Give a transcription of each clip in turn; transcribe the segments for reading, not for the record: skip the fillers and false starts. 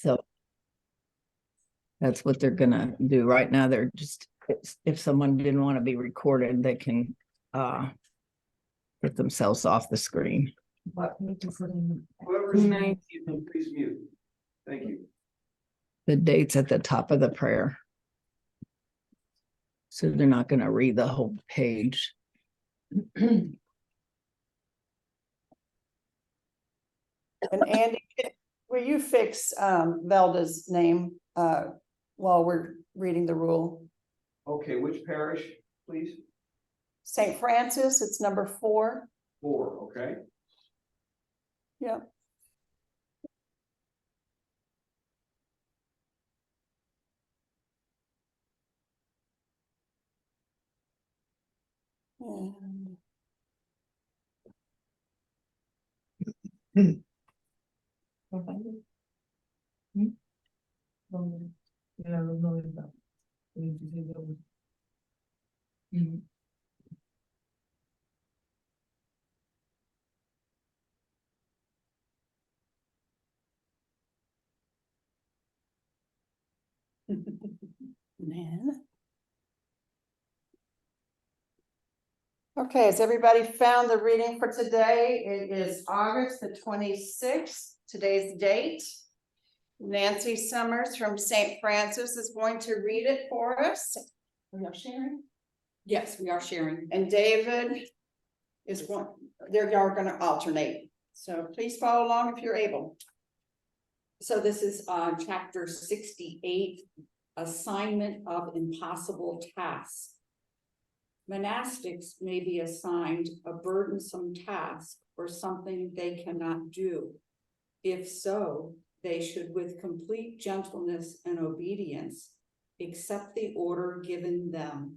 So that's what they're gonna do right now. They're just, if someone didn't want to be recorded, they can get themselves off the screen. Whoever's speaking, please mute. Thank you. The date's at the top of the prayer. So they're not going to read the whole page. And Andy, will you fix Velda's name while we're reading the rule? Okay, which parish, please? St. Francis, it's number 4. 4, okay. Yeah. And then. Okay, has everybody found the reading for today? It is August the 26th. Today's the date. Nancy Summers from St. Francis is going to read it for us. Are you sharing? Yes, we are sharing. And David is one, they're going to alternate. So please follow along if you're able. So this is chapter 68, assignment of impossible tasks. Monastics may be assigned a burdensome task or something they cannot do. If so, they should with complete gentleness and obedience accept the order given them.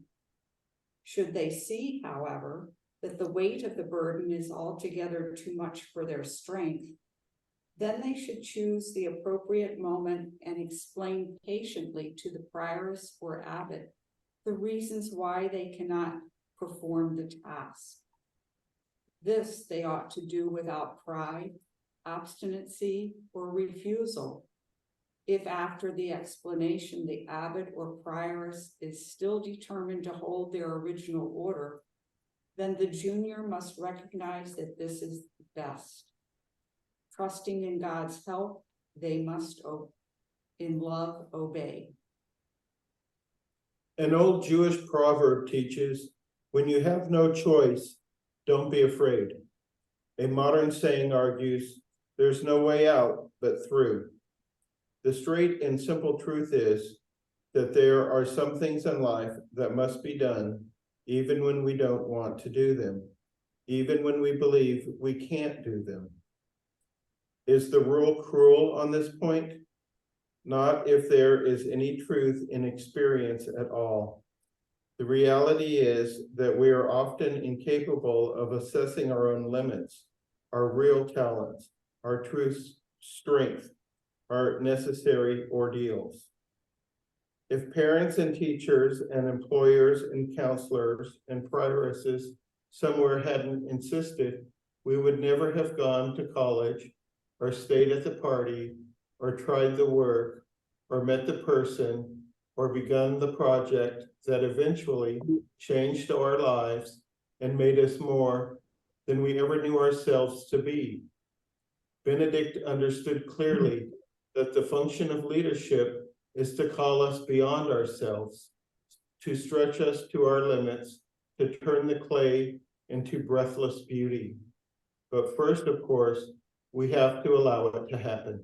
Should they see, however, that the weight of the burden is altogether too much for their strength, then they should choose the appropriate moment and explain patiently to the prioress or abbot the reasons why they cannot perform the task. This they ought to do without pride, obstinacy, or refusal. If after the explanation the abbot or prioress is still determined to hold their original order, then the junior must recognize that this is best. Trusting in God's help, they must in love obey. An old Jewish proverb teaches, when you have no choice, don't be afraid. A modern saying argues, there's no way out but through. The straight and simple truth is that there are some things in life that must be done, even when we don't want to do them, even when we believe we can't do them. Is the rule cruel on this point? Not if there is any truth in experience at all. The reality is that we are often incapable of assessing our own limits, our real talents, our true strength, our necessary ordeals. If parents and teachers and employers and counselors and prioresses somewhere hadn't insisted, we would never have gone to college or stayed at the party or tried the work or met the person or begun the project that eventually changed our lives and made us more than we ever knew ourselves to be. Benedict understood clearly that the function of leadership is to call us beyond ourselves, to stretch us to our limits, to turn the clay into breathless beauty. But first, of course, we have to allow it to happen.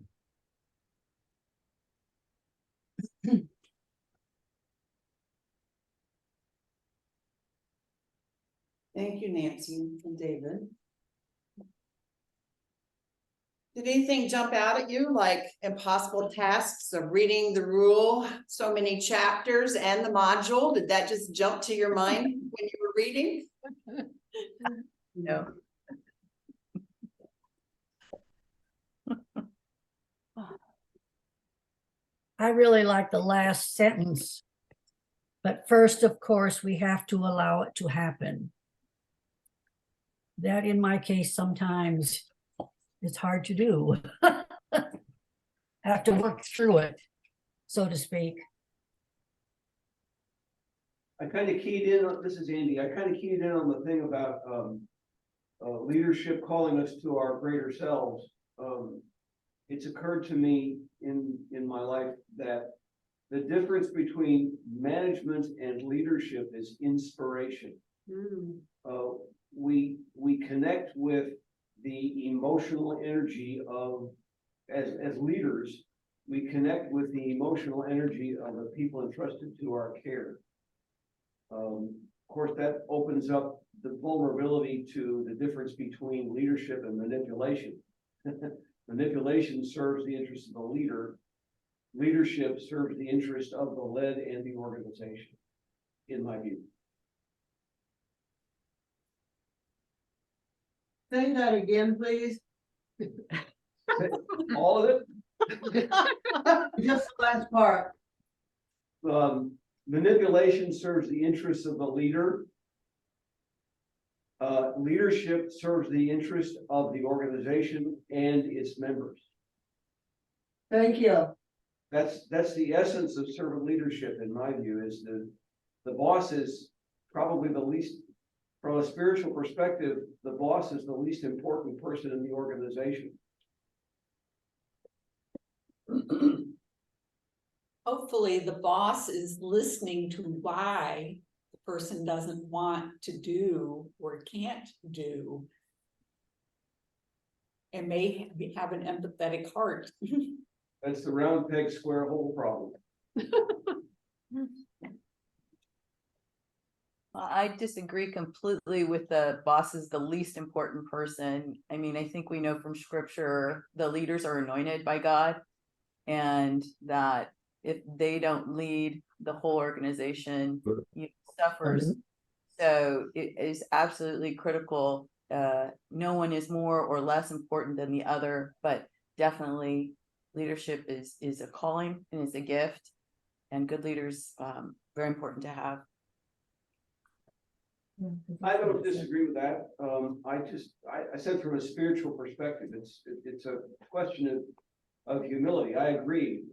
Thank you, Nancy and David. Did anything jump out at you, like impossible tasks of reading the rule, so many chapters and the module? Did that just jump to your mind when you were reading? No. I really like the last sentence. But first, of course, we have to allow it to happen. That, in my case, sometimes it's hard to do. have to work through it, so to speak. I kind of keyed in on, this is Andy, I kind of keyed in on the thing about, leadership calling us to our greater selves. It's occurred to me in my life that the difference between management and leadership is inspiration. We connect with the emotional energy of, as leaders, we connect with the emotional energy of the people entrusted to our care. Of course, that opens up the vulnerability to the difference between leadership and manipulation. Manipulation serves the interest of the leader. Leadership serves the interest of the led and the organization, in my view. Say that again, please. All of it. Just the last part. Manipulation serves the interests of the leader. Leadership serves the interest of the organization and its members. Thank you. That's the essence of servant leadership, in my view, is the boss is probably the least, from a spiritual perspective, the boss is the least important person in the organization. Hopefully the boss is listening to why the person doesn't want to do or can't do. And may have an empathetic heart. That's the round peg square hole problem. I disagree completely with the boss is the least important person. I mean, I think we know from scripture, the leaders are anointed by God, and that if they don't lead, the whole organization suffers. So it is absolutely critical. No one is more or less important than the other, but definitely leadership is a calling and is a gift, and good leaders, very important to have. I don't disagree with that. I said from a spiritual perspective, it's a question of humility. I agree.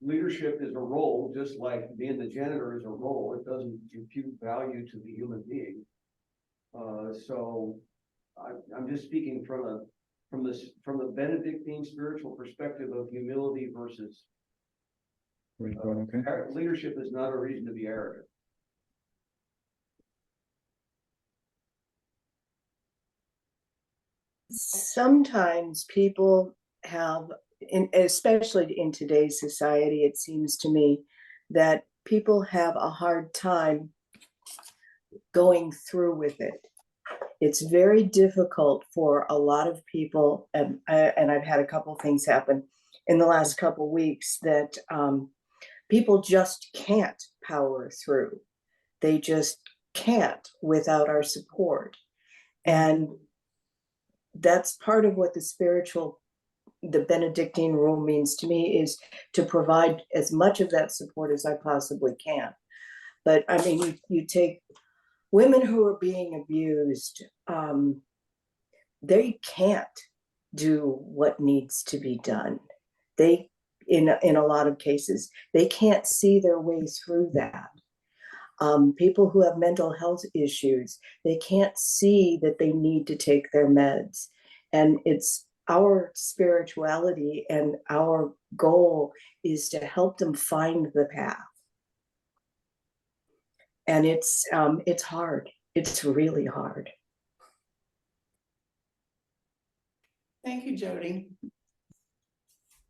Leadership is a role, just like being the janitor is a role. It doesn't impute value to the human being. So I'm just speaking from the Benedictine spiritual perspective of humility versus leadership is not a reason to be arrogant. Sometimes people have, especially in today's society, it seems to me that people have a hard time going through with it. It's very difficult for a lot of people, and I've had a couple things happen in the last couple weeks that people just can't power through. They just can't without our support. And that's part of what the Benedictine rule means to me, is to provide as much of that support as I possibly can. But I mean, you take women who are being abused, they can't do what needs to be done. They, in a lot of cases, they can't see their way through that. People who have mental health issues, they can't see that they need to take their meds. And it's our spirituality, and our goal is to help them find the path. And it's hard. It's really hard. Thank you, Jody.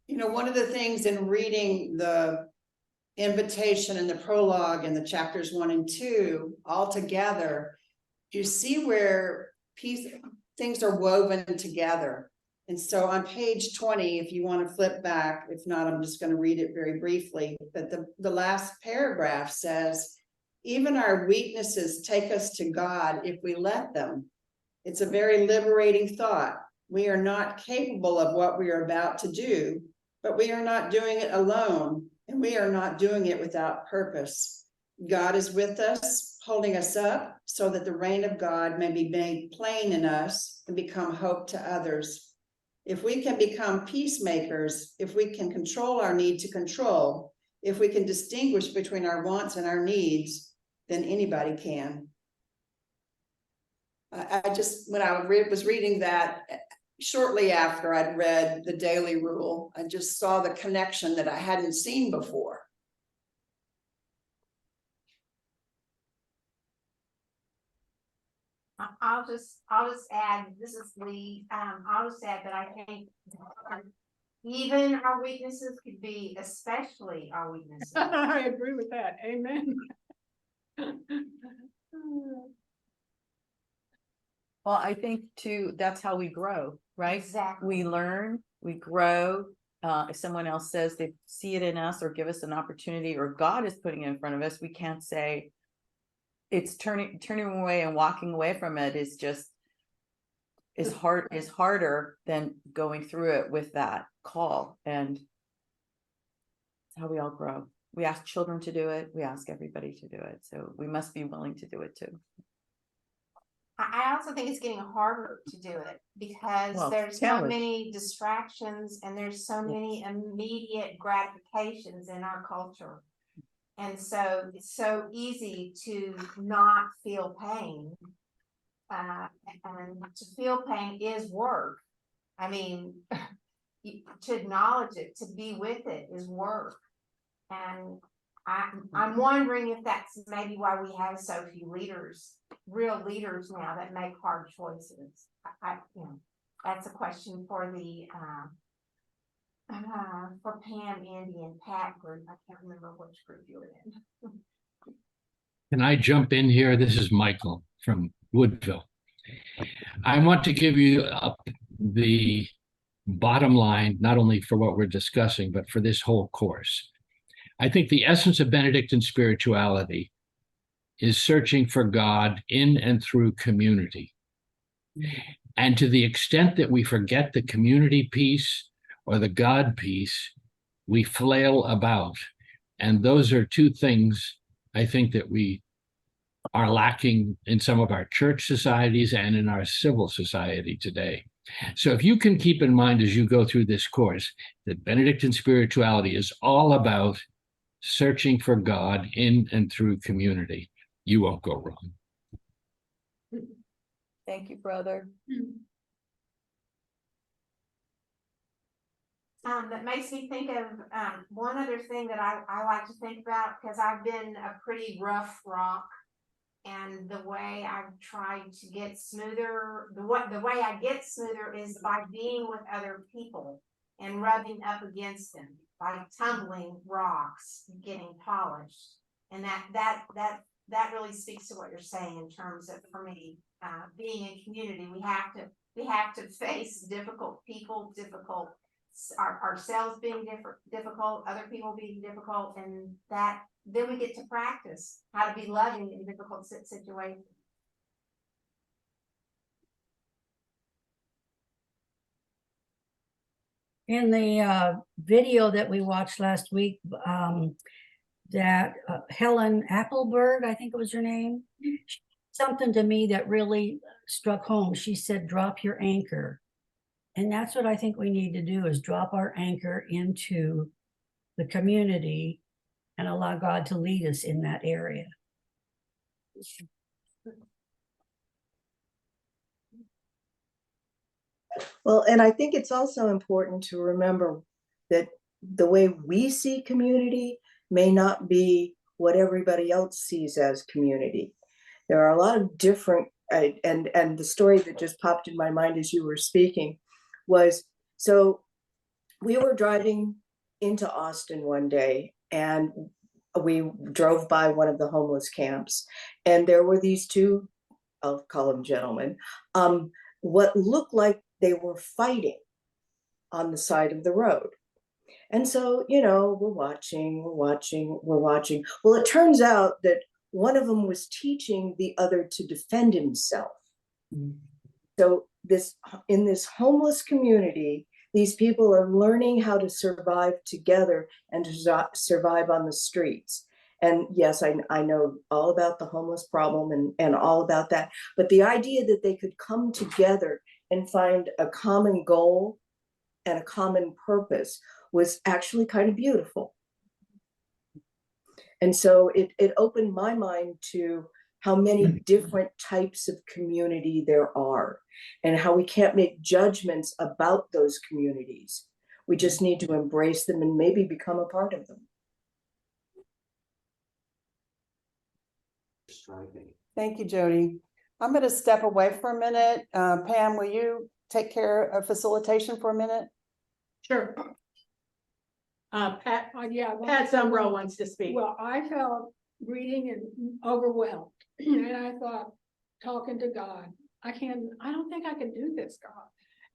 You know, one of the things in reading the invitation and the prologue and the chapters 1 and 2 all together, you see where things are woven together. And so on page 20, if you want to flip back, if not, I'm just going to read it very briefly. But the last paragraph says, even our weaknesses take us to God if we let them. It's a very liberating thought. We are not capable of what we are about to do, but we are not doing it alone, and we are not doing it without purpose. God is with us, holding us up so that the reign of God may be made plain in us and become hope to others. If we can become peacemakers, if we can control our need to control, if we can distinguish between our wants and our needs, then anybody can. I just, when I was reading that, shortly after I'd read the Daily Rule, I just saw the connection that I hadn't seen before. I'll just add, this is Lee, I'll just add that I think even our weaknesses could be especially our weaknesses. I agree with that. Amen. Well, I think too, that's how we grow, right? Exactly. We learn, we grow. If someone else says they see it in us or give us an opportunity, or God is putting it in front of us, we can't say it's turning away and walking away from it is harder than going through it with that call. And that's how we all grow. We ask children to do it. We ask everybody to do it. So we must be willing to do it too. I also think it's getting harder to do it because Well, there's so challenge. many distractions and there's so many immediate gratifications in our culture. And so it's so easy to not feel pain. And to feel pain is work. I mean, to acknowledge it, to be with it is work. And I'm wondering if that's maybe why we have so few leaders, real leaders now that make hard choices. You know, that's a question for the for Pam, Andy, and Pat group. I can't remember which group you were in. Can I jump in here? This is Michael from Woodville. I want to give you the bottom line, not only for what we're discussing, but for this whole course. I think the essence of Benedictine spirituality is searching for God in and through community. And to the extent that we forget the community piece or the God piece, we flail about. And those are two things I think that we are lacking in some of our church societies and in our civil society today. So if you can keep in mind as you go through this course that Benedictine spirituality is all about searching for God in and through community, you won't go wrong. Thank you, brother. That makes me think of one other thing that I like to think about, because I've been a pretty rough rock, and the way I've tried to get smoother, the way I get smoother is by being with other people and rubbing up against them, by tumbling rocks, getting polished, and that really speaks to what you're saying in terms of, for me, being in community, we have to face difficult people, ourselves being difficult, other people being difficult, and that then we get to practice how to be loving in difficult situations. In the video that we watched last week, that Helen Appleberg, I think it was her name, something to me that really struck home. She said, drop your anchor. And that's what I think we need to do, is drop our anchor into the community and allow God to lead us in that area. Well, and I think it's also important to remember that the way we see community may not be what everybody else sees as community. There are a lot of different, and the story that just popped in my mind as you were speaking was, so we were driving into Austin one day, and we drove by one of the homeless camps, and there were these two, I'll call them gentlemen, what looked like they were fighting on the side of the road. And so, you know, we're watching. Well, it turns out that one of them was teaching the other to defend himself. Mm-hmm. So in this homeless community, these people are learning how to survive together and to survive on the streets. And yes, I know all about the homeless problem and all about that. But the idea that they could come together and find a common goal and a common purpose was actually kind of beautiful. And so it opened my mind to how many different types of community there are and how we can't make judgments about those communities. We just need to embrace them and maybe become a part of them. Thank you, Jody. I'm going to step away for a minute. Pam, will you take care of facilitation for a minute? Sure. Pat, Yeah. Pat Zumbro wants to speak. Well, I felt reading and overwhelmed, and I thought, talking to God, I don't think I can do this, God.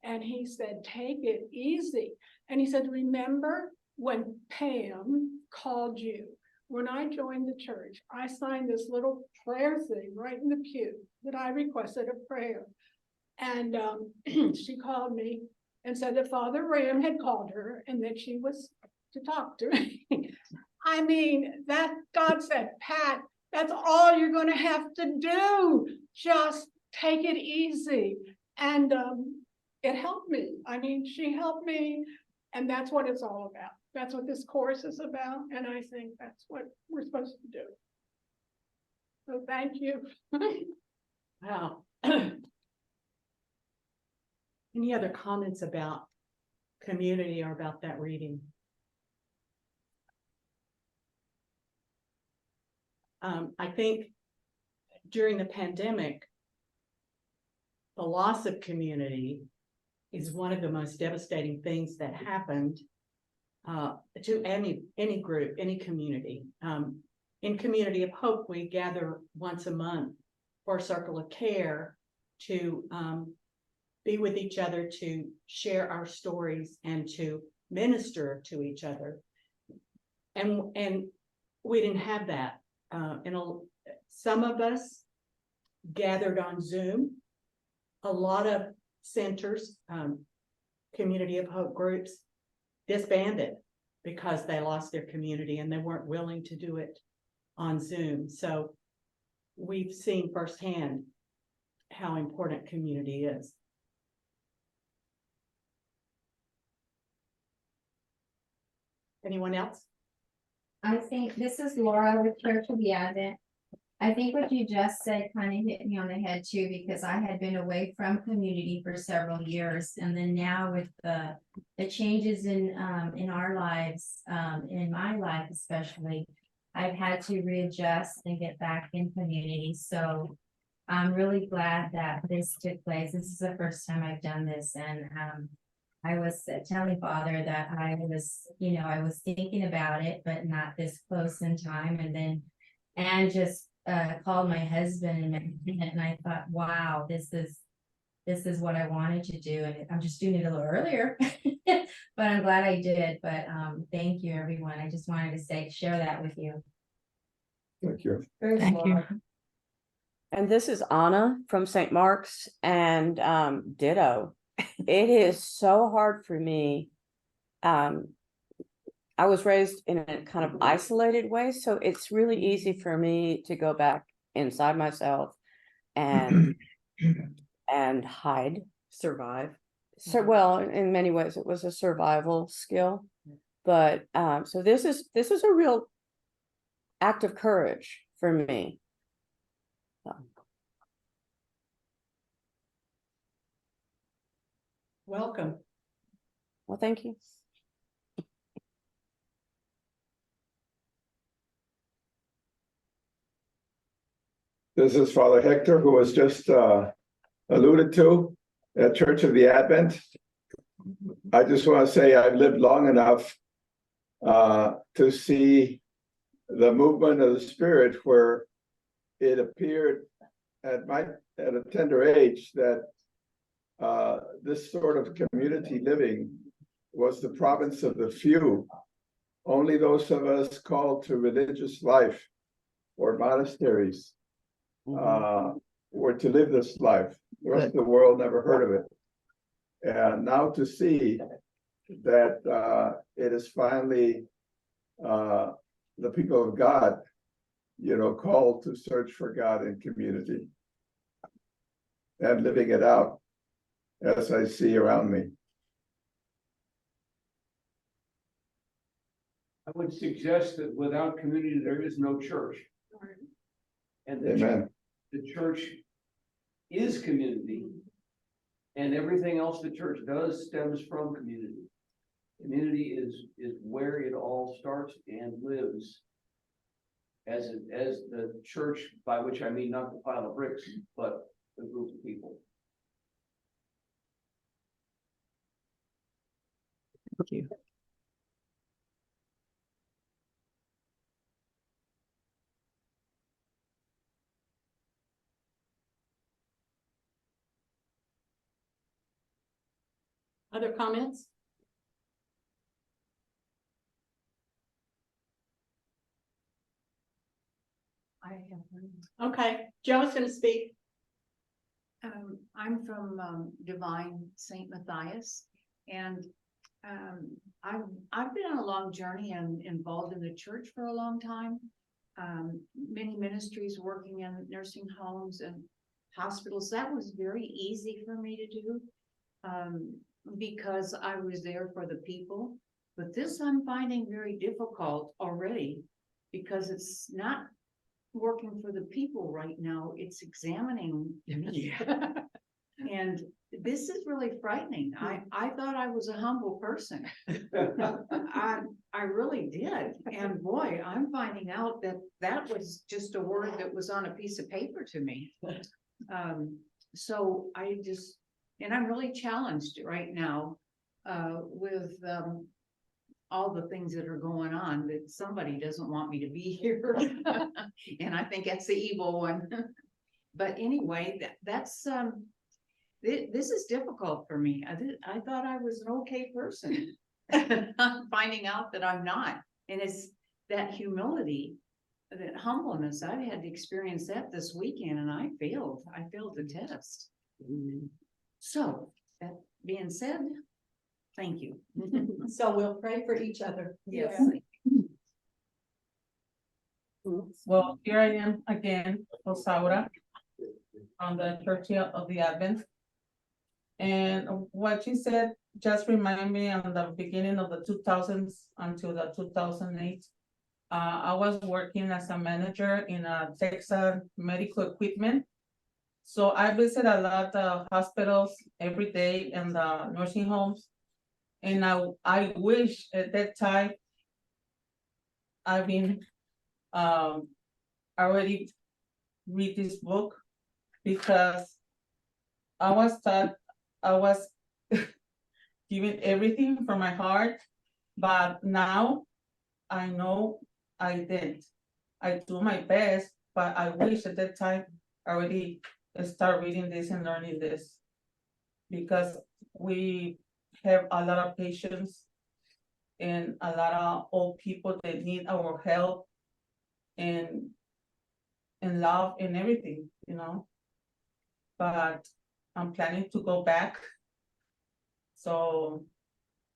And he said, take it easy. And he said, remember when Pam called you, when I joined the church, I signed this little prayer thing right in the pew that I requested a prayer. And she called me and said that Father Ram had called her and that she was to talk to me. I mean, that God said, Pat, that's all you're going to have to do. Just take it easy. And it helped me. I mean, she helped me. And that's what it's all about. That's what this course is about. And I think that's what we're supposed to do. So thank you. Wow. Any other comments about community or about that reading? I think during the pandemic, the loss of community is one of the most devastating things that happened to any group, any community. In Community of Hope, we gather once a month for a circle of care to be with each other, to share our stories and to minister to each other. And we didn't have that. Some of us gathered on Zoom. A lot of centers, Community of Hope groups disbanded because they lost their community and they weren't willing to do it on Zoom. So we've seen firsthand how important community is. Anyone else? I think this is Laura with Church of the Advent. I think what you just said kind of hit me on the head too, because I had been away from community for several years. And then now with the changes in our lives, in my life especially, I've had to readjust and get back in community. So I'm really glad that this took place. This is the first time I've done this. And I was telling Father that I was thinking about it, but not this close in time. And then Anne just called my husband and I thought, wow, this is what I wanted to do. And I'm just doing it a little earlier, but I'm glad I did. But thank you, everyone. I just wanted to share that with you. Thank you. Thank you. And this is Anna from St. Mark's, and ditto. It is so hard for me. I was raised in a kind of isolated way, so it's really easy for me to go back inside myself and hide, survive. So, well, in many ways, it was a survival skill, but so this is a real act of courage for me. Welcome. Well, thank you. This is Father Hector, who was just alluded to at Church of the Advent. I just want to say I've lived long enough to see the movement of the Spirit, where it appeared at a tender age that this sort of community living was the province of the few. Only those of us called to religious life or monasteries were to live this life. The rest of the world never heard of it. And now to see that it is finally the people of God, called to search for God in community and living it out as I see around me. I would suggest that without community, there is no church. And Amen. the church is community. And everything else the church does stems from community. Community is where it all starts and lives. As the church, by which I mean not the pile of bricks, but the group of people. Thank you. Other comments? I have one. Okay, Joe's gonna speak. I'm from Divine Saint Matthias, and I've been on a long journey and involved in the church for a long time. Many ministries, working in nursing homes and hospitals. That was very easy for me to do because I was there for the people. But this I'm finding very difficult already because it's not working for the people right now. It's examining me. And this is really frightening. I thought I was a humble person. I really did. And boy, I'm finding out that that was just a word that was on a piece of paper to me. So I just, and I'm really challenged right now with all the things that are going on, that somebody doesn't want me to be here. And I think that's the evil one. But anyway, that's this is difficult for me. I thought I was an okay person. I'm finding out that I'm not. And it's that humility, that humbleness. I've had to experience that this weekend, and I failed the test. So that being said, thank you. So we'll pray for each other. Yes. Well, here I am again, Rosaura, on the Church of the Advent. And what you said just reminded me on the beginning of the 2000s until the 2008. I was working as a manager in a Texas medical equipment. So I visit a lot of hospitals every day and the nursing homes. And I wish at that time I've been already read this book, because I was taught I was giving everything from my heart, but now I know I didn't. I do my best, but I wish at that time I already start reading this and learning this, because we have a lot of patients and a lot of old people that need our help and love and everything, you know. But I'm planning to go back. So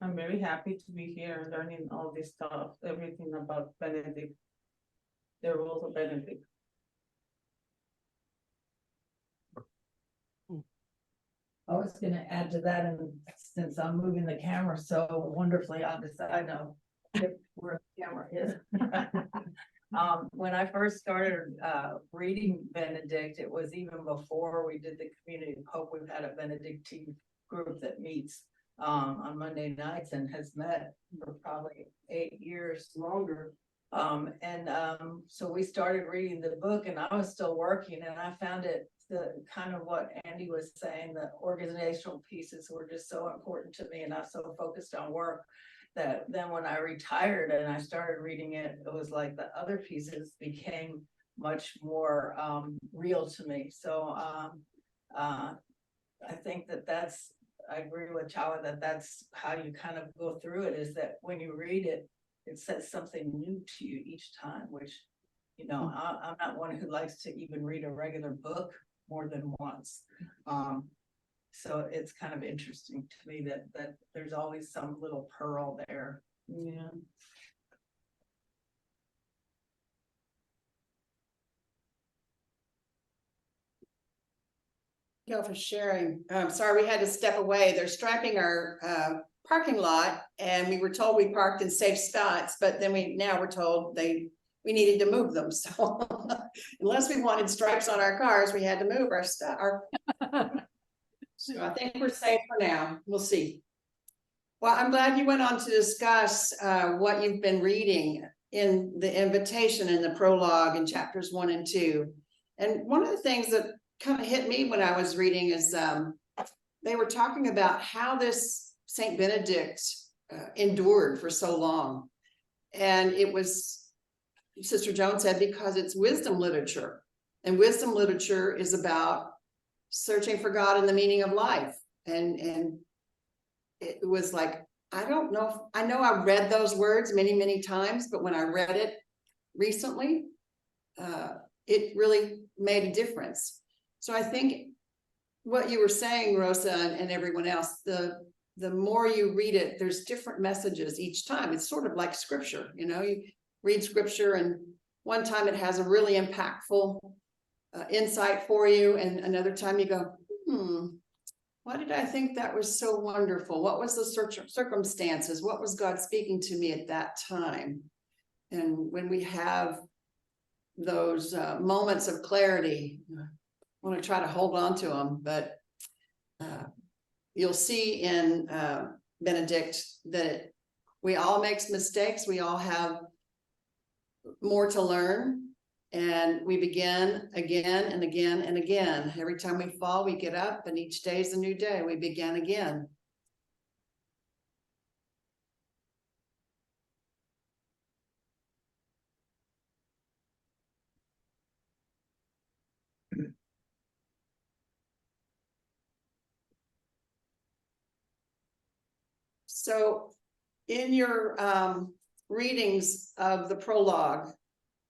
I'm very happy to be here learning all this stuff, everything about Benedict, the rules of Benedict. I was gonna add to that, and since I'm moving the camera so wonderfully, I'll decide know where the camera is. When I first started reading Benedict, it was even before we did the community pope. We've had a Benedictine group that meets on Monday nights and has met for probably 8 years longer. So we started reading the book, and I was still working, and I found it the kind of what Andy was saying, the organizational pieces were just so important to me, and I was so focused on work that then when I retired and I started reading it, it was like the other pieces became much more real to me. So I think that's, I agree with Chawa that that's how you kind of go through it, is that when you read it, it says something new to you each time, which, you know, I'm not one who likes to even read a regular book more than once. So it's kind of interesting to me that there's always some little pearl there. Yeah. Thank you for sharing. Sorry we had to step away. They're strapping our parking lot, and we were told we parked in safe spots, but then now we're told we needed to move them, so unless we wanted stripes on our cars, we had to move our stuff, so I think we're safe for now. We'll see. Well, I'm glad you went on to discuss what you've been reading in the invitation and the prologue in chapters 1 and 2. And one of the things that kind of hit me when I was reading is they were talking about how this Saint Benedict endured for so long. And it was, Sister Jones said, because it's wisdom literature. And wisdom literature is about searching for God and the meaning of life. And it was like, I don't know, I know I read those words many, many times, but when I read it recently, it really made a difference. So I think what you were saying, Rosa, and everyone else, the more you read it, there's different messages each time. It's sort of like scripture, you know, you read scripture and one time it has a really impactful insight for you, and another time you go, why did I think that was so wonderful? What was the circumstances? What was God speaking to me at that time? And when we have those moments of clarity, I want to try to hold on to them, but you'll see in Benedict that we all make mistakes. We all have more to learn. And we begin again and again and again. Every time we fall, we get up, and each day is a new day. We begin again. So in your readings of the prologue,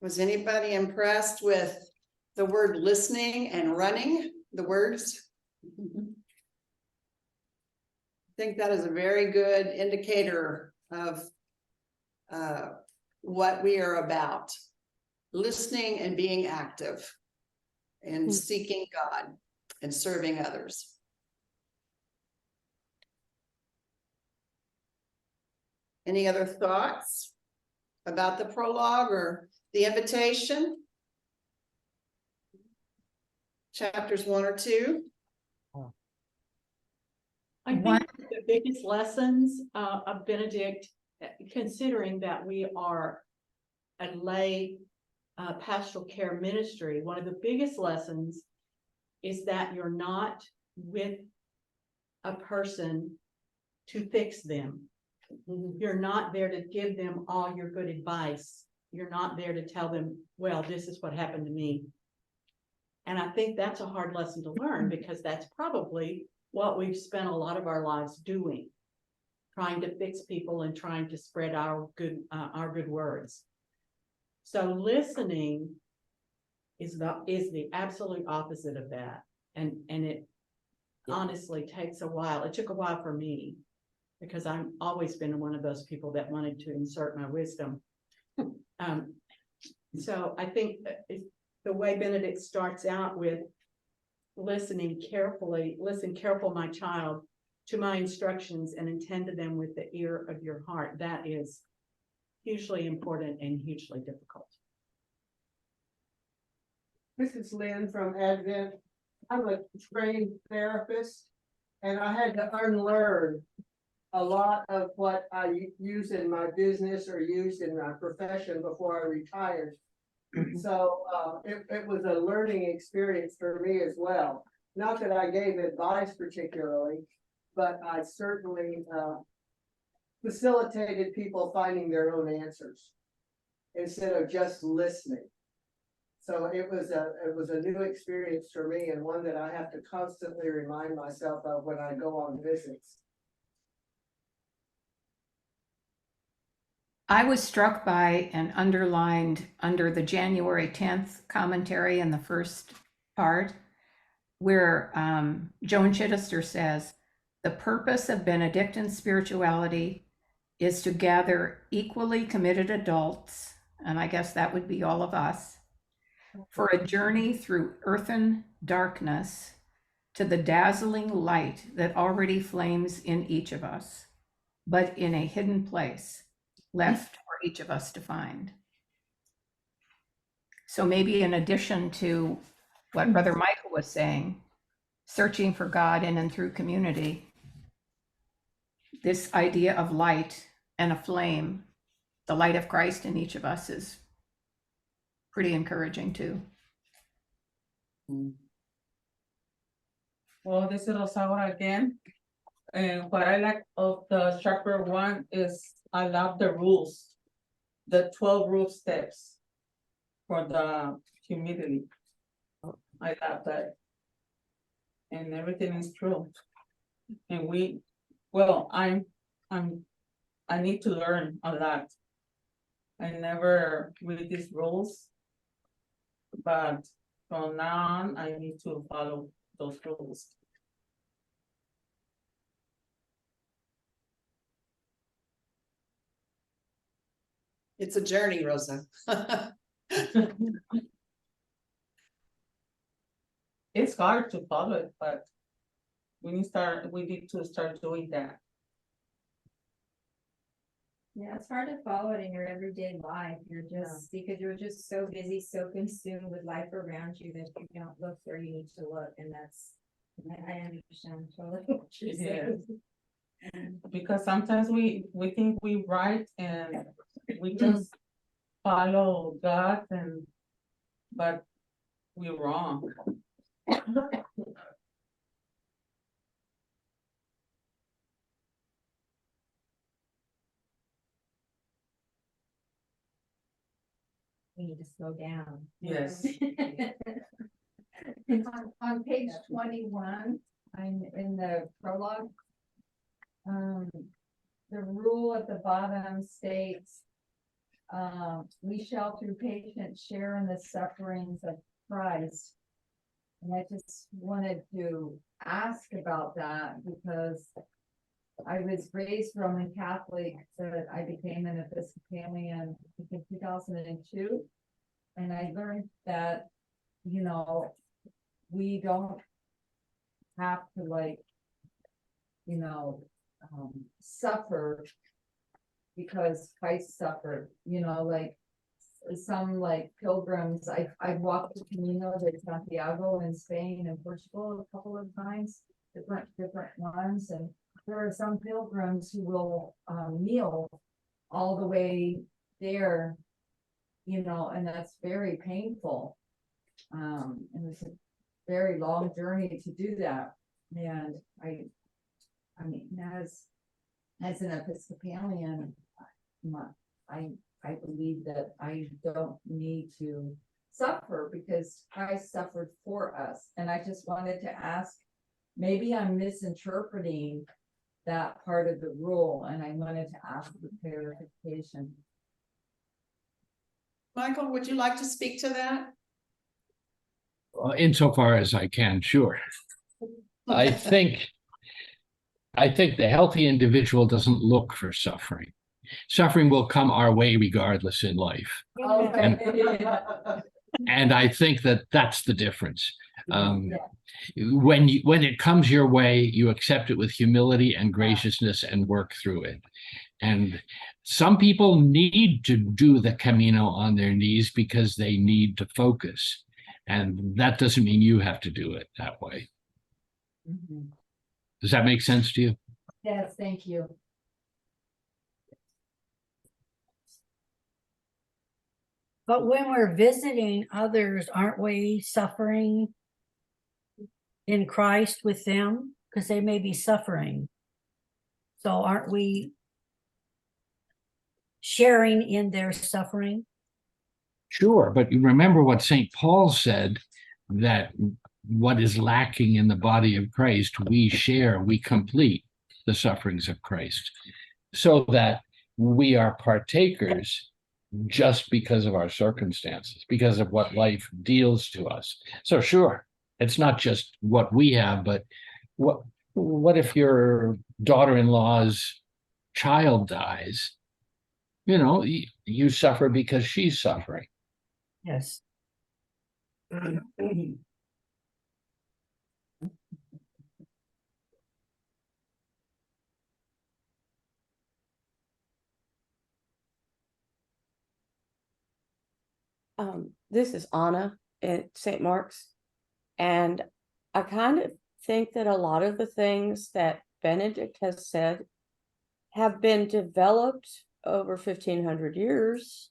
was anybody impressed with the word listening and running, the words? I think that is a very good indicator of what we are about. Listening and being active and seeking God and serving others. Any other thoughts about the prologue or the invitation? Chapters 1 or 2. I think the biggest lessons of Benedict, considering that we are a lay pastoral care ministry, one of the biggest lessons is that you're not with a person to fix them. You're not there to give them all your good advice. You're not there to tell them, well, this is what happened to me. And I think that's a hard lesson to learn, because that's probably what we've spent a lot of our lives doing, trying to fix people and trying to spread our good words. So listening is the absolute opposite of that. And it honestly takes a while. It took a while for me, because I've always been one of those people that wanted to insert my wisdom. So I think the way Benedict starts out with listening carefully, listen careful, my child, to my instructions, and attend to them with the ear of your heart. That is hugely important and hugely difficult. This is Lynn from Advent. I'm a trained therapist, and I had to unlearn a lot of what I use in my business or used in my profession before I retired. So it was a learning experience for me as well. Not that I gave advice particularly, but I certainly facilitated people finding their own answers instead of just listening. So it was a new experience for me, and one that I have to constantly remind myself of when I go on visits. I was struck by and underlined under the January 10th commentary in the first part, where Joan Chittister says, the purpose of Benedictine spirituality is to gather equally committed adults, and I guess that would be all of us, for a journey through earthen darkness to the dazzling light that already flames in each of us. but in a hidden place, left for each of us to find. So maybe in addition to what Brother Michael was saying, searching for God in and through community, this idea of light and a flame, the light of Christ in each of us, is pretty encouraging too. Well, this is Osawa again. And what I like of the chapter 1 is I love the rules, the 12 rule steps for the humility. I love that. And everything is true. And I need to learn a lot. I never read these rules, but from now on, I need to follow those rules. It's a journey, Rosa. It's hard to follow it, but we need to start doing that. Yeah, it's hard to follow it in your everyday life. Because you're just so busy, so consumed with life around you that you don't look where you need to look. And I understand totally what you're saying. Because sometimes we think we right and we just follow God but we're wrong. We need to slow down. Yes. On page 21, I'm in the prologue. The rule at the bottom states, we shall through patience share in the sufferings of Christ. And I just wanted to ask about that because I was raised Roman Catholic, so that I became an Episcopalian in 2002. And I learned that, we don't have to suffer because Christ suffered, some pilgrims. I walked the Camino de Santiago in Spain and Portugal a couple of times, different ones, and there are some pilgrims who will kneel all the way there, and that's very painful. And it's a very long journey to do that. And I mean, as an Episcopalian, I believe that I don't need to suffer because Christ suffered for us. And I just wanted to ask, maybe I'm misinterpreting that part of the rule, and I wanted to ask for clarification. Michael, would you like to speak to that? Insofar as I can, sure. I think the healthy individual doesn't look for suffering. Suffering will come our way regardless in life. And I think that's the difference. When it comes your way, you accept it with humility and graciousness and work through it. And some people need to do the Camino on their knees because they need to focus. And that doesn't mean you have to do it that way. Does that make sense to you? Yes, thank you. But when we're visiting others, aren't we suffering in Christ with them? Because they may be suffering. So aren't we sharing in their suffering? Sure, but you remember what St. Paul said, that what is lacking in the body of Christ, we share, we complete the sufferings of Christ, so that we are partakers just because of our circumstances, because of what life deals to us. So sure, it's not just what we have, but what if your daughter-in-law's child dies? You suffer because she's suffering. Yes. This is Anna at St. Mark's. And I kind of think that a lot of the things that Benedict has said have been developed over 1500 years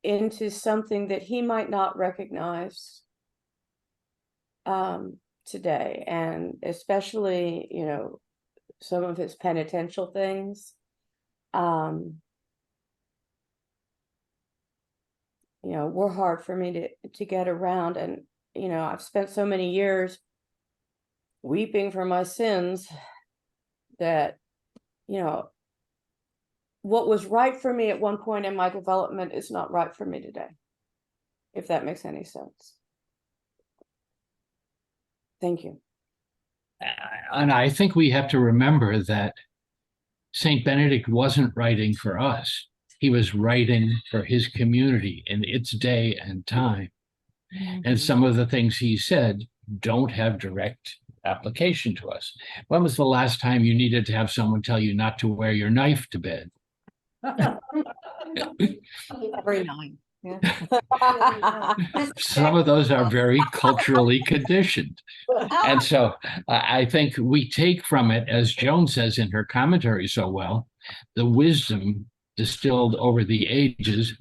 into something that he might not recognize today. And especially, you know, some of his penitential things. You know, were hard for me to get around. And, you know, I've spent so many years weeping for my sins that, you know, what was right for me at one point in my development is not right for me today, if that makes any sense. Thank you. And I think we have to remember that Saint Benedict wasn't writing for us. He was writing for his community in its day and time. And some of the things he said don't have direct application to us. When was the last time you needed to have someone tell you not to wear your knife to bed? Every night. Yeah. Some of those are very culturally conditioned. And so I think we take from it, as Joan says in her commentary so well, the wisdom distilled over the ages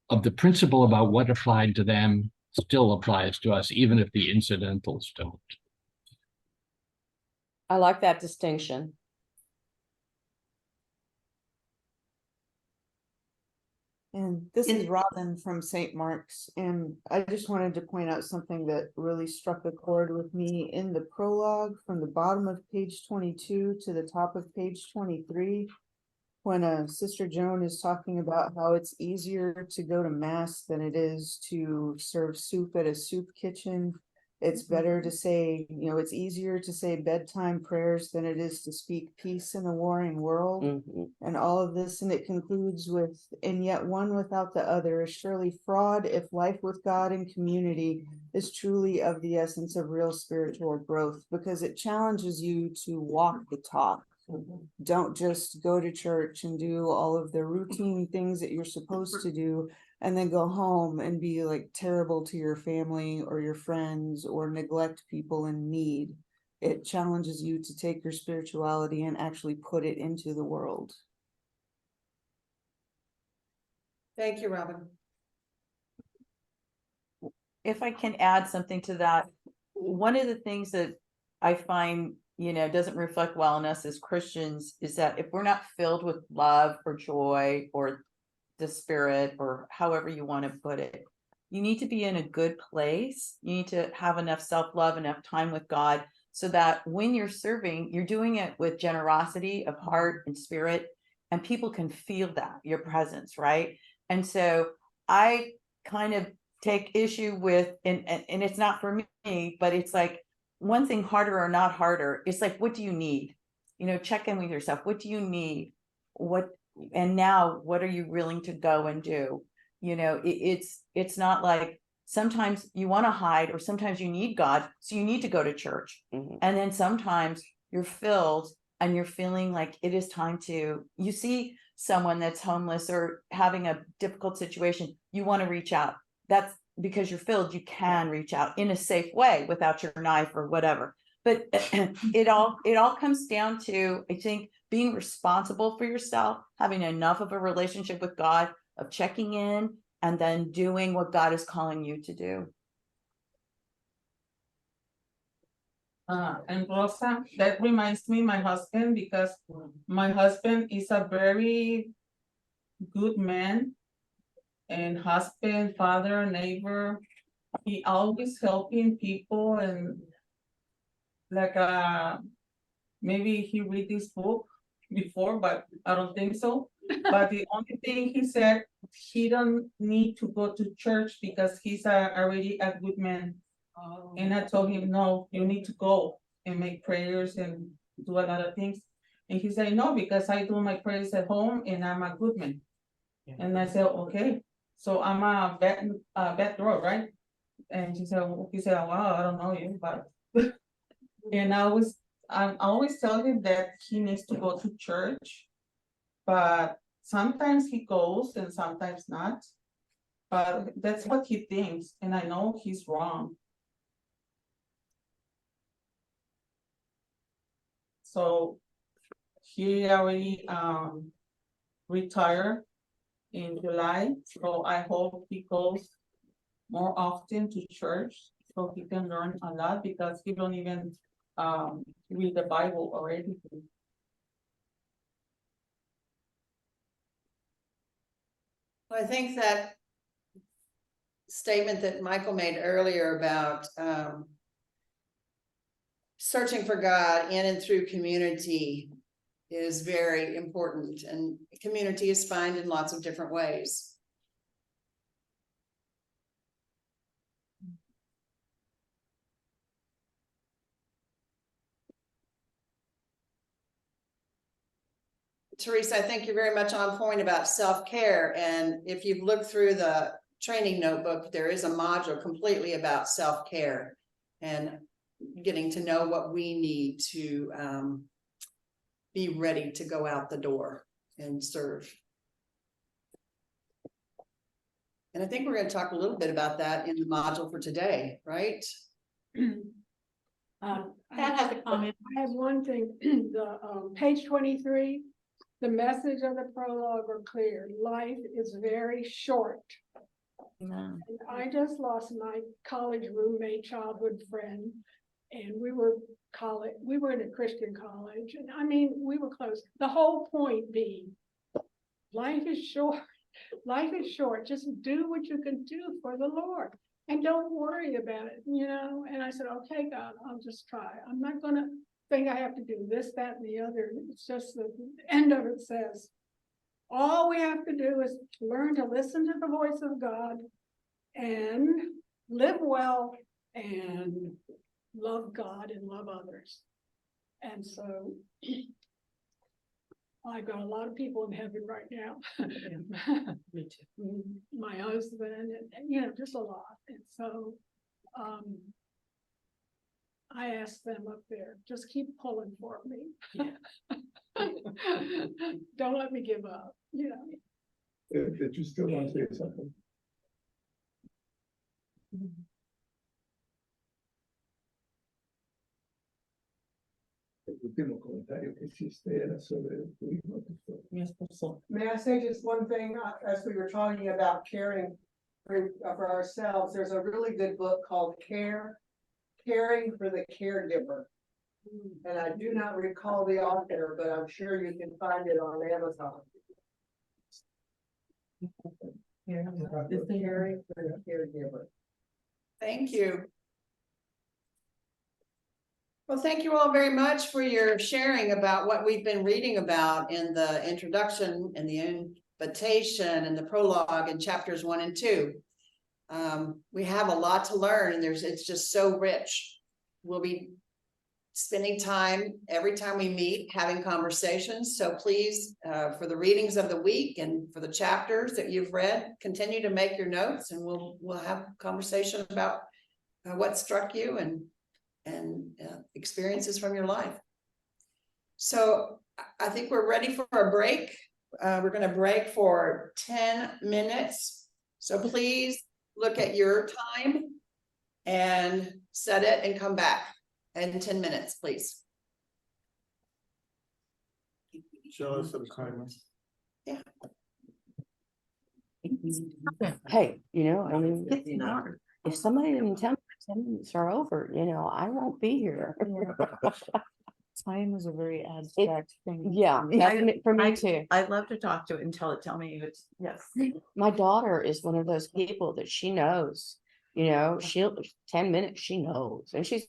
of the principle about what applied to them still applies to us, even if the incidentals don't. I like that distinction. And this is Robin from St. Mark's, and I just wanted to point out something that really struck a chord with me in the prologue from the bottom of page 22 to the top of page 23. When Sister Joan is talking about how it's easier to go to mass than it is to serve soup at a soup kitchen. It's better to say, you know, it's easier to say bedtime prayers than it is to speak peace in a warring world. And all of this, and it concludes with, and yet one without the other is surely fraud if life with God and community is truly of the essence of real spiritual growth, because it challenges you to walk the talk. Don't just go to church and do all of the routine things that you're supposed to do and then go home and be like terrible to your family or your friends or neglect people in need. It challenges you to take your spirituality and actually put it into the world. Thank you, Robin. If I can add something to that, one of the things that I find, you know, doesn't reflect well on us as Christians is that if we're not filled with love or joy or the spirit or however you want to put it, you need to be in a good place. You need to have enough self-love, enough time with God, so that when you're serving, you're doing it with generosity of heart and spirit, and people can feel that, your presence, right? And so I kind of take issue with, and it's not for me, but it's like one thing, harder or not harder, it's like, what do you need? You know, check in with yourself. What do you need? And now what are you willing to go and do? You know, it's not like sometimes you want to hide, or sometimes you need God, so you need to go to church. And then sometimes you're filled and you're feeling like it is time to, you see someone that's homeless or having a difficult situation, you want to reach out. That's because you're filled, you can reach out in a safe way without your knife or whatever. But it all comes down to, I think, being responsible for yourself, having enough of a relationship with God, of checking in, and then doing what God is calling you to do. And Rosa, that reminds me my husband, because my husband is a very good man and husband, father, neighbor. He always helping people, and like maybe he read this book before, but I don't think so. But the only thing he said, he don't need to go to church because he's already a good man. And I told him, no, you need to go and make prayers and do a lot of things. And he said, no, because I do my prayers at home and I'm a good man. And I said, okay, so I'm a bad girl, right? And he said, wow, I don't know you, but and I always tell him that he needs to go to church, but sometimes he goes and sometimes not. but that's what he thinks, and I know he's wrong. So he already retired in July, so I hope he goes more often to church so he can learn a lot, because he don't even read the Bible already. I think that statement that Michael made earlier about searching for God in and through community is very important, and community is found in lots of different ways. Teresa, I think you're very much on point about self-care, and if you've looked through the training notebook, there is a module completely about self-care and getting to know what we need to be ready to go out the door and serve. And I think we're going to talk a little bit about that in the module for today, right? Pat has a comment. I have one thing, the page 23, the message of the prologue are clear. Life is very short. And I just lost my college roommate, childhood friend, and we were in a Christian college, and I mean, we were close. The whole point being, life is short. Life is short. Just do what you can do for the Lord, and don't worry about it, you know. And I said, okay, God, I'll just try. I'm not gonna think I have to do this, that, and the other. It's just the end of it says, all we have to do is learn to listen to the voice of God and live well and love God and love others. And so I've got a lot of people in heaven right now. Me too. My husband, and you know, just a lot. And so I asked them up there, just keep pulling for me. Don't let me give up, you know. Did you still want to say something? El último comentario que hiciste era sobre tu hijo. May I say just one thing, as we were talking about caring for ourselves, there's a really good book called Caring for the Caregiver. And I do not recall the author, but I'm sure you can find it on Amazon. Caring for the Caregiver. Thank you. Well, thank you all very much for your sharing about what we've been reading about in the introduction and the invitation and the prologue in chapters 1 and 2. We have a lot to learn, and it's just so rich. We'll be spending time every time we meet having conversations. So please, for the readings of the week and for the chapters that you've read, continue to make your notes, and we'll have conversation about what struck you and experiences from your life. So I think we're ready for a break. We're going to break for 10 minutes. So please look at your time and set it and come back in 10 minutes, please. Show us some kindness. Yeah. Hey, you know, I mean, if somebody didn't tell me 10 minutes are over, you know, I won't be here. Time is a very abstract thing. Yeah, that's for me too. I'd love to talk to it until tell me it's yes. My daughter is one of those people that she knows, you know, she'll 10 minutes, she knows, and she's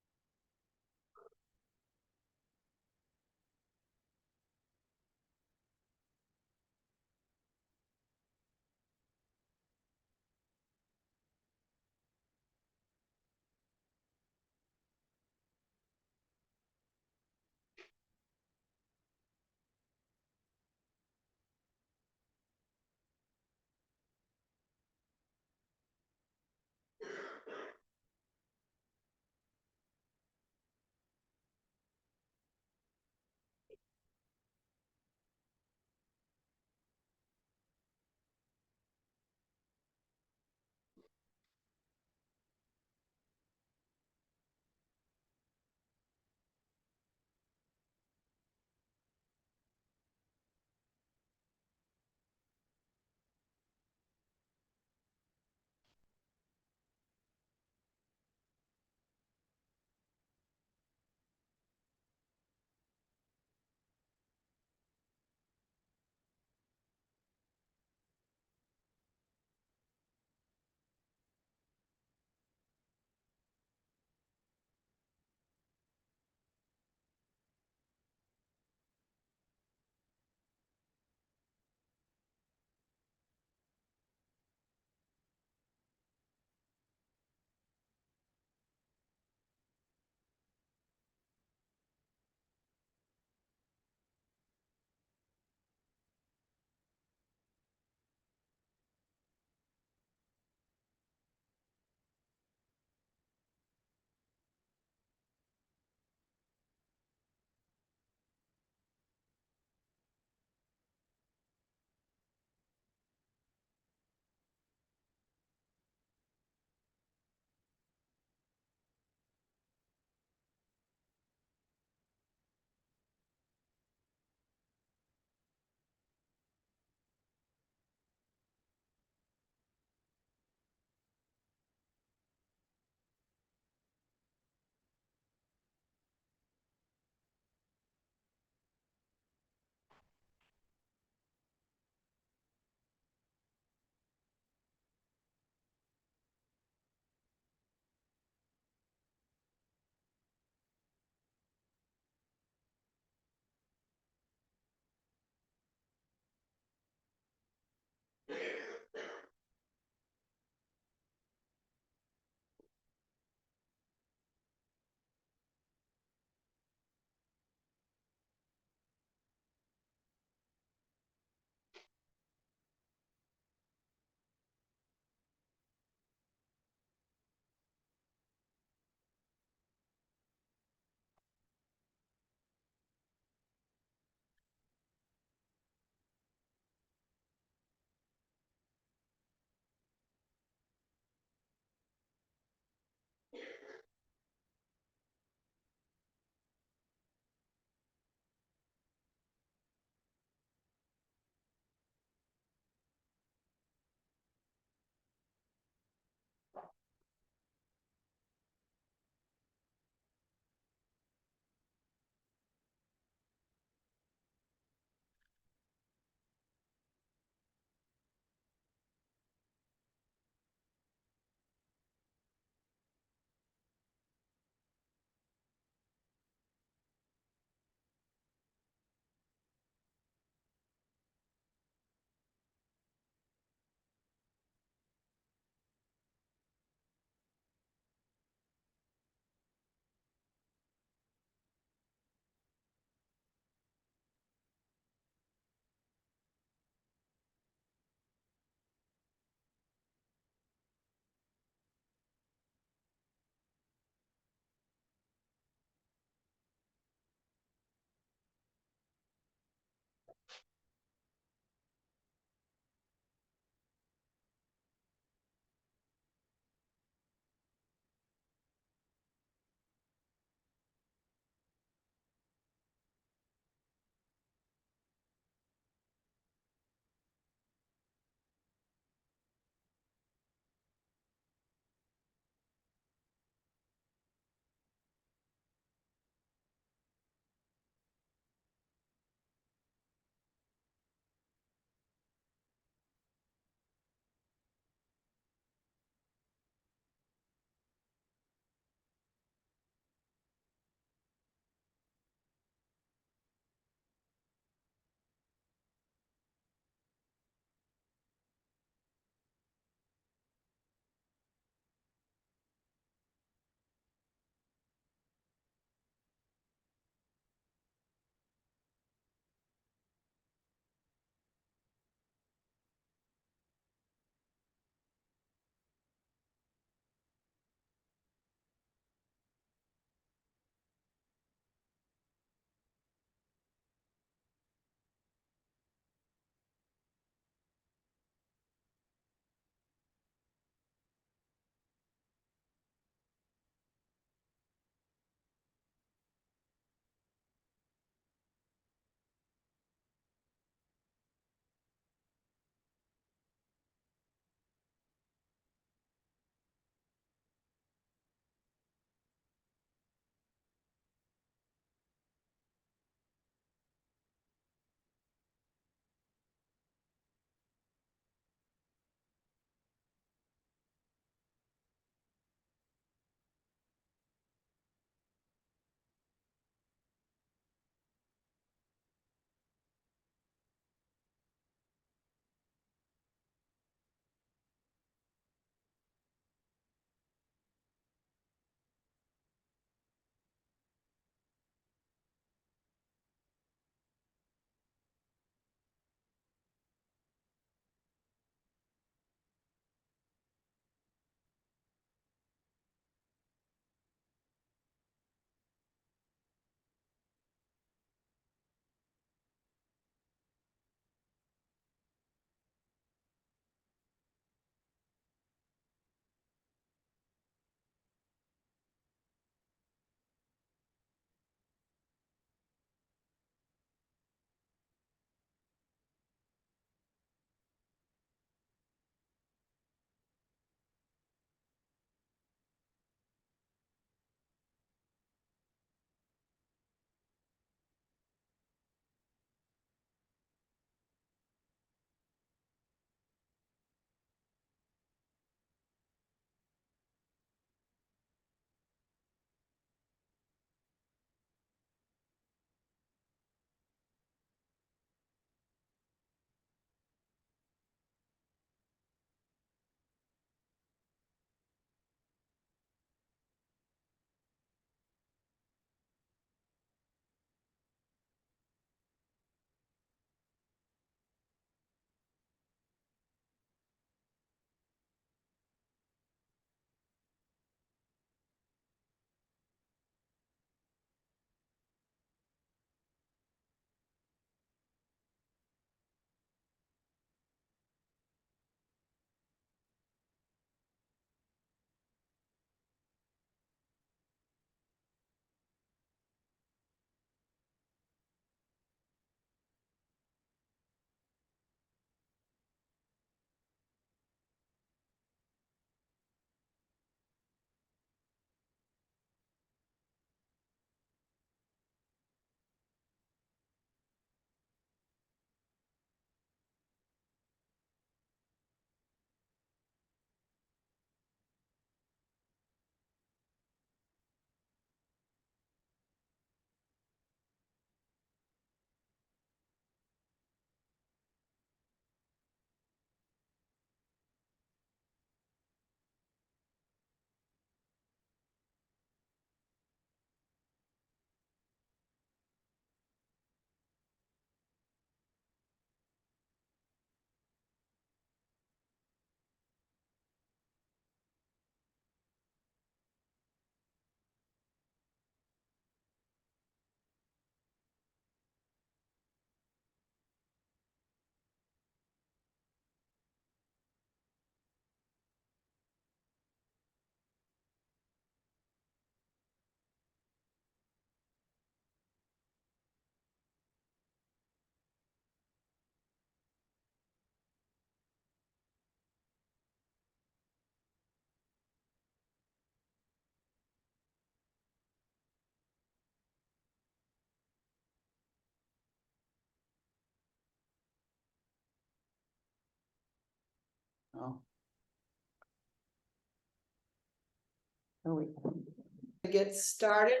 Get started.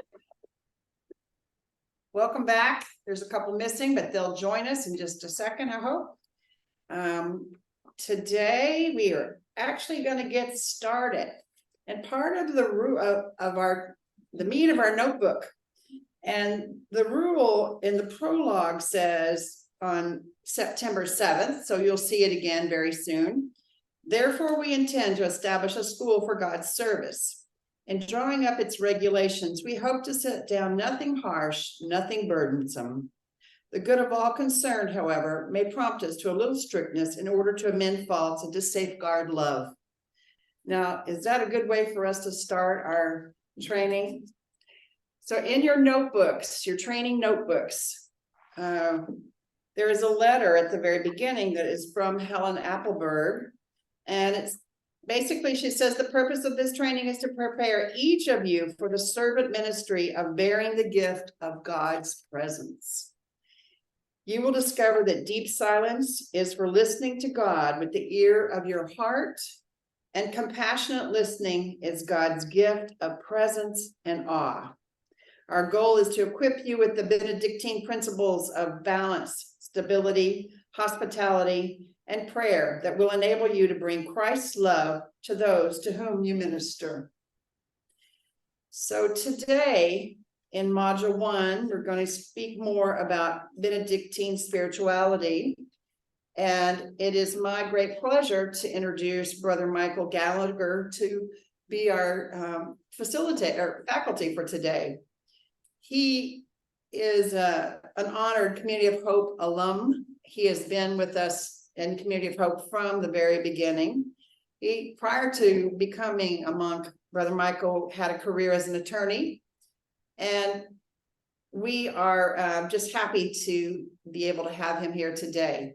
Welcome back. There's a couple missing, but they'll join us in just a second, I hope. Today we are actually going to get started, and part of the the meat of our notebook, and the rule in the prologue says on September 7th, so you'll see it again very soon. Therefore, we intend to establish a school for God's service. In drawing up its regulations, we hope to set down nothing harsh, nothing burdensome. The good of all concerned, however, may prompt us to a little strictness in order to amend faults and to safeguard love. Now, is that a good way for us to start our training? So in your notebooks, your training notebooks, there is a letter at the very beginning that is from Helen Appleberg. And it's basically, she says, the purpose of this training is to prepare each of you for the servant ministry of bearing the gift of God's presence. You will discover that deep silence is for listening to God with the ear of your heart, and compassionate listening is God's gift of presence and awe. Our goal is to equip you with the Benedictine principles of balance, stability, hospitality, and prayer that will enable you to bring Christ's love to those to whom you minister. So today, in Module 1, we're going to speak more about Benedictine spirituality. And it is my great pleasure to introduce Brother Michael Gallagher to be our faculty for today. He is an honored Community of Hope alum. He has been with us in Community of Hope from the very beginning. Prior to becoming a monk, Brother Michael had a career as an attorney, and we are just happy to be able to have him here today.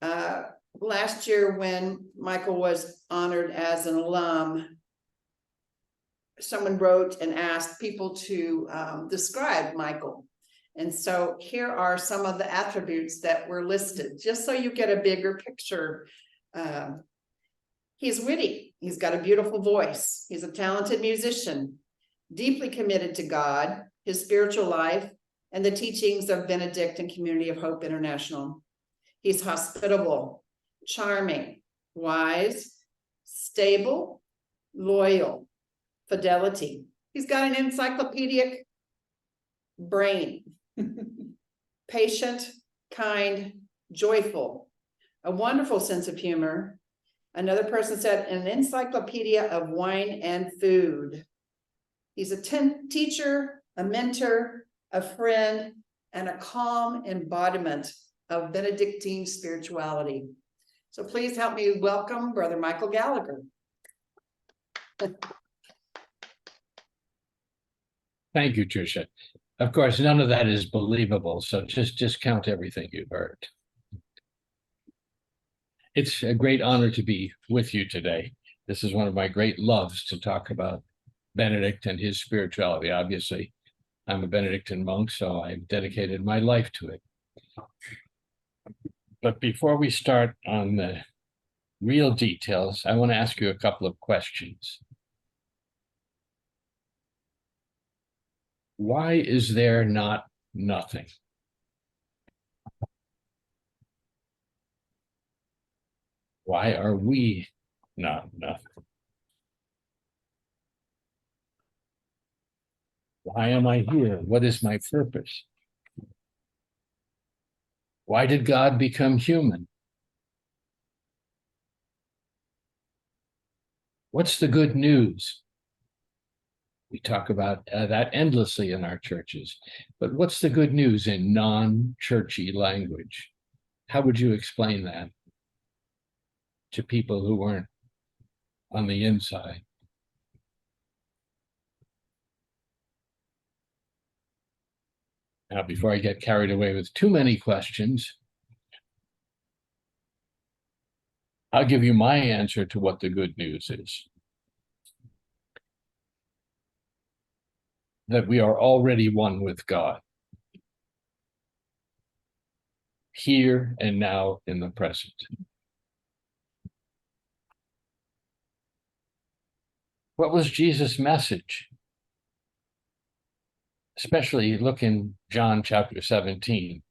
Last year, when Michael was honored as an alum, someone wrote and asked people to describe Michael. And so here are some of the attributes that were listed, just so you get a bigger picture. He's witty. He's got a beautiful voice. He's a talented musician, deeply committed to God, his spiritual life, and the teachings of Benedict and Community of Hope International. He's hospitable, charming, wise, stable, loyal, fidelity. He's got an encyclopedic brain, patient, kind, joyful, a wonderful sense of humor. Another person said, an encyclopedia of wine and food. He's a teacher, a mentor, a friend, and a calm embodiment of Benedictine spirituality. So please help me welcome Brother Michael Gallagher. Thank you, Tricia. Of course, none of that is believable, so just count everything you've heard. It's a great honor to be with you today. This is one of my great loves, to talk about Benedict and his spirituality. Obviously, I'm a Benedictine monk, so I've dedicated my life to it. But before we start on the real details, I want to ask you a couple of questions. Why is there not nothing? Why are we not nothing? Why am I here? What is my purpose? Why did God become human? What's the good news? We talk about that endlessly in our churches, but what's the good news in non-churchy language? How would you explain that to people who weren't on the inside? Now, before I get carried away with too many questions, I'll give you my answer to what the good news is. That we are already one with God, here and now in the present. What was Jesus' message? Especially look in John chapter 17,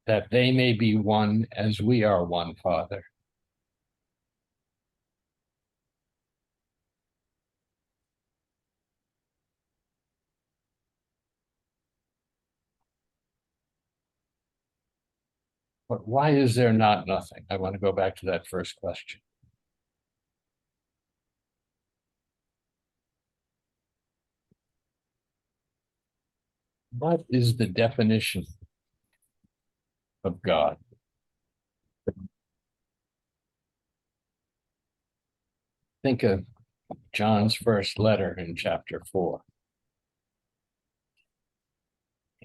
that they may be one as we are one, Father. But why is there not nothing? I want to go back to that first question. What is the definition of God? Think of John's first letter in chapter 4.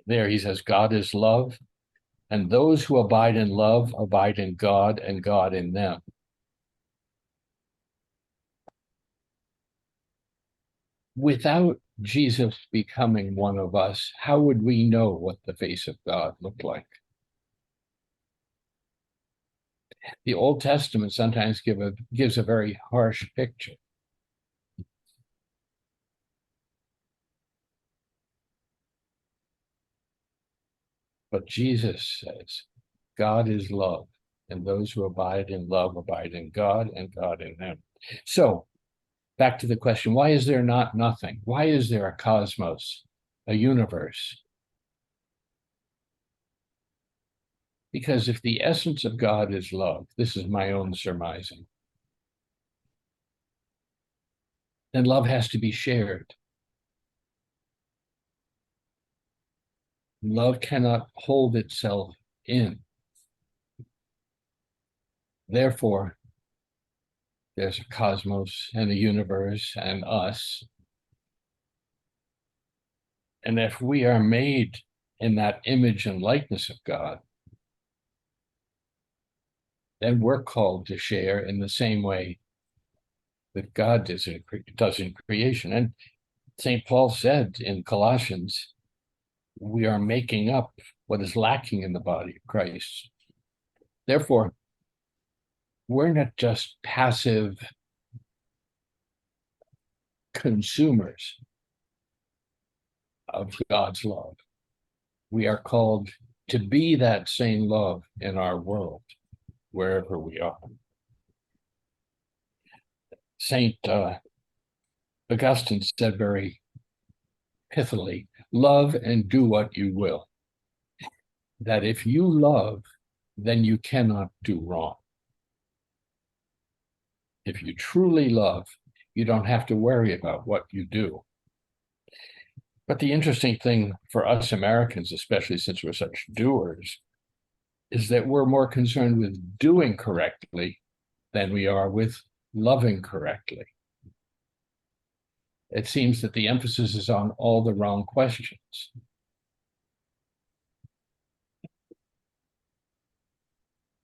There he says, God is love, and those who abide in love abide in God, and God in them. Without Jesus becoming one of us, how would we know what the face of God looked like? The Old Testament sometimes gives a very harsh picture. But Jesus says, God is love, and those who abide in love abide in God, and God in them. So, back to the question, why is there not nothing? Why is there a cosmos, a universe? Because if the essence of God is love, this is my own surmising, then love has to be shared. Love cannot hold itself in. Therefore, there's a cosmos and a universe and us. And if we are made in that image and likeness of God, then we're called to share in the same way that God does in creation. And St. Paul said in Colossians, we are making up what is lacking in the body of Christ. Therefore, we're not just passive consumers of God's love. We are called to be that same love in our world, wherever we are. Saint Augustine said very pithily, love and do what you will. That if you love, then you cannot do wrong. If you truly love, you don't have to worry about what you do. But the interesting thing for us Americans, especially since we're such doers, is that we're more concerned with doing correctly than we are with loving correctly. It seems that the emphasis is on all the wrong questions.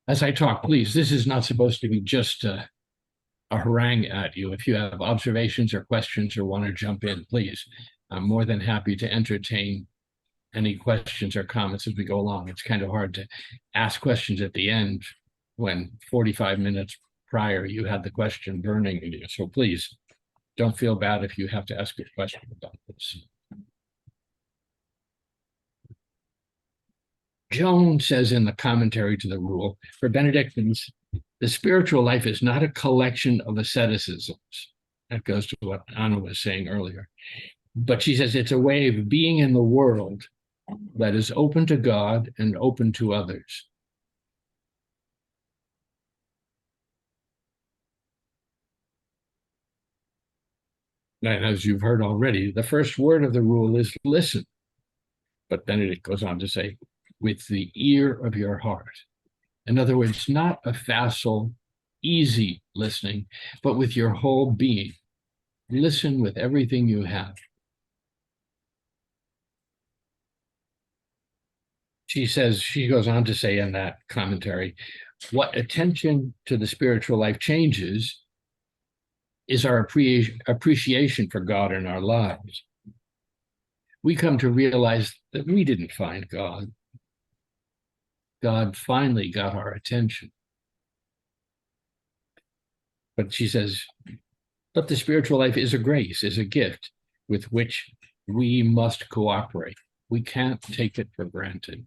As I talk, please, this is not supposed to be just a harangue at you. If you have observations or questions or want to jump in, please. I'm more than happy to entertain any questions or comments as we go along. It's kind of hard to ask questions at the end when 45 minutes prior you had the question burning in you. So please don't feel bad if you have to ask a question about this. Joan says in the commentary to the rule, for Benedictines, the spiritual life is not a collection of asceticisms. That goes to what Anna was saying earlier. But she says it's a way of being in the world that is open to God and open to others. And as you've heard already, the first word of the rule is listen. But then it goes on to say, with the ear of your heart. In other words, not a facile, easy listening, but with your whole being. Listen with everything you have. She goes on to say in that commentary, what attention to the spiritual life changes is our appreciation for God in our lives. We come to realize that we didn't find God. God finally got our attention. But she says, But the spiritual life is a grace, is a gift with which we must cooperate. We can't take it for granted.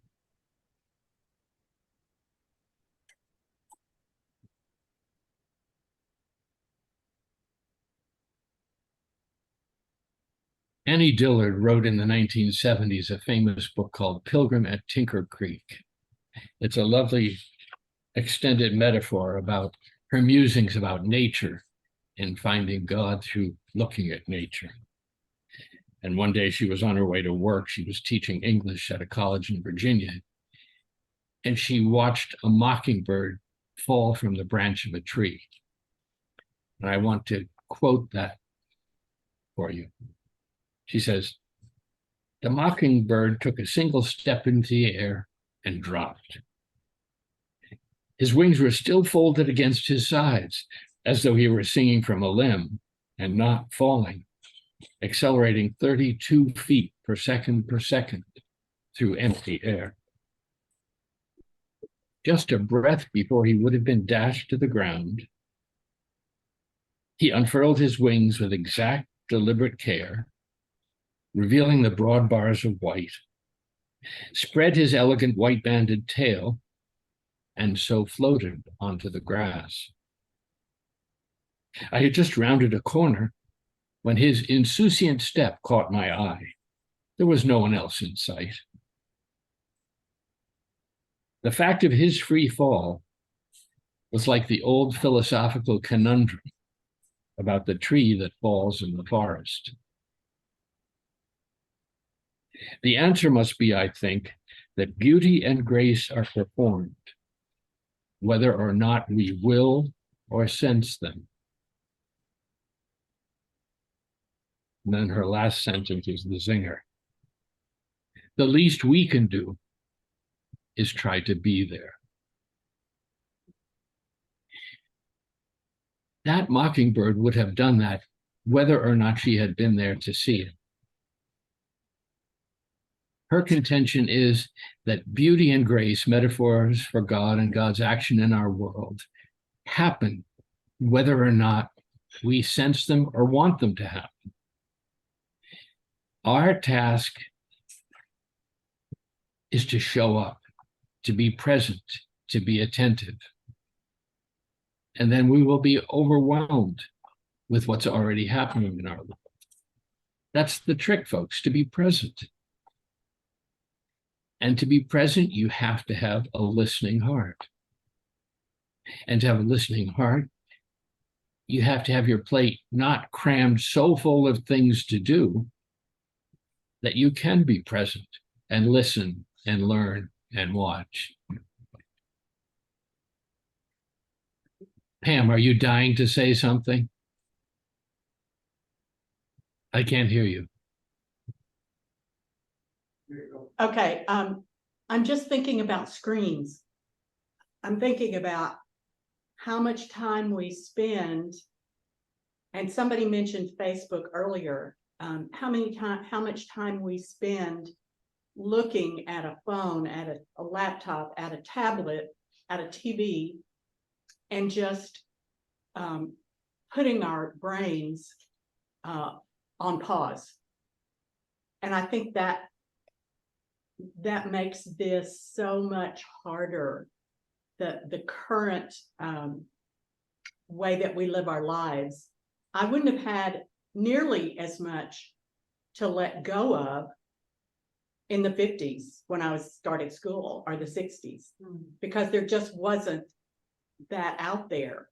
Annie Dillard wrote in the 1970s a famous book called Pilgrim at Tinker Creek. It's a lovely extended metaphor about her musings about nature and finding God through looking at nature. And one day she was on her way to work. She was teaching English at a college in Virginia. And she watched a mockingbird fall from the branch of a tree. And I want to quote that for you. She says, "The mockingbird took a single step into the air and dropped. His wings were still folded against his sides, as though he were singing from a limb and not falling, accelerating 32 feet per second through empty air. Just a breath before he would have been dashed to the ground, he unfurled his wings with exact, deliberate care, revealing the broad bars of white, spread his elegant white-banded tail, and so floated onto the grass. I had just rounded a corner when his insouciant step caught my eye. There was no one else in sight. The fact of his free fall was like the old philosophical conundrum about the tree that falls in the forest. The answer must be, I think, that beauty and grace are performed, whether or not we will or sense them." And then her last sentence is the zinger. "The least we can do is try to be there." That mockingbird would have done that whether or not she had been there to see it. Her contention is that beauty and grace, metaphors for God and God's action in our world, happen whether or not we sense them or want them to happen. Our task is to show up, to be present, to be attentive. And then we will be overwhelmed with what's already happening in our world. That's the trick, folks, to be present. And to be present, you have to have a listening heart. And to have a listening heart, you have to have your plate not crammed so full of things to do that you can be present and listen and learn and watch. Pam, are you dying to say something? I can't hear you. Okay, I'm just thinking about screens. I'm thinking about how much time we spend, and somebody mentioned Facebook earlier, how much time we spend looking at a phone, at a laptop, at a tablet, at a TV, and just putting our brains on pause. And I think that makes this so much harder. The current way that we live our lives, I wouldn't have had nearly as much to let go of in the 50s when I was starting school, or the 60s, because there just wasn't that out there.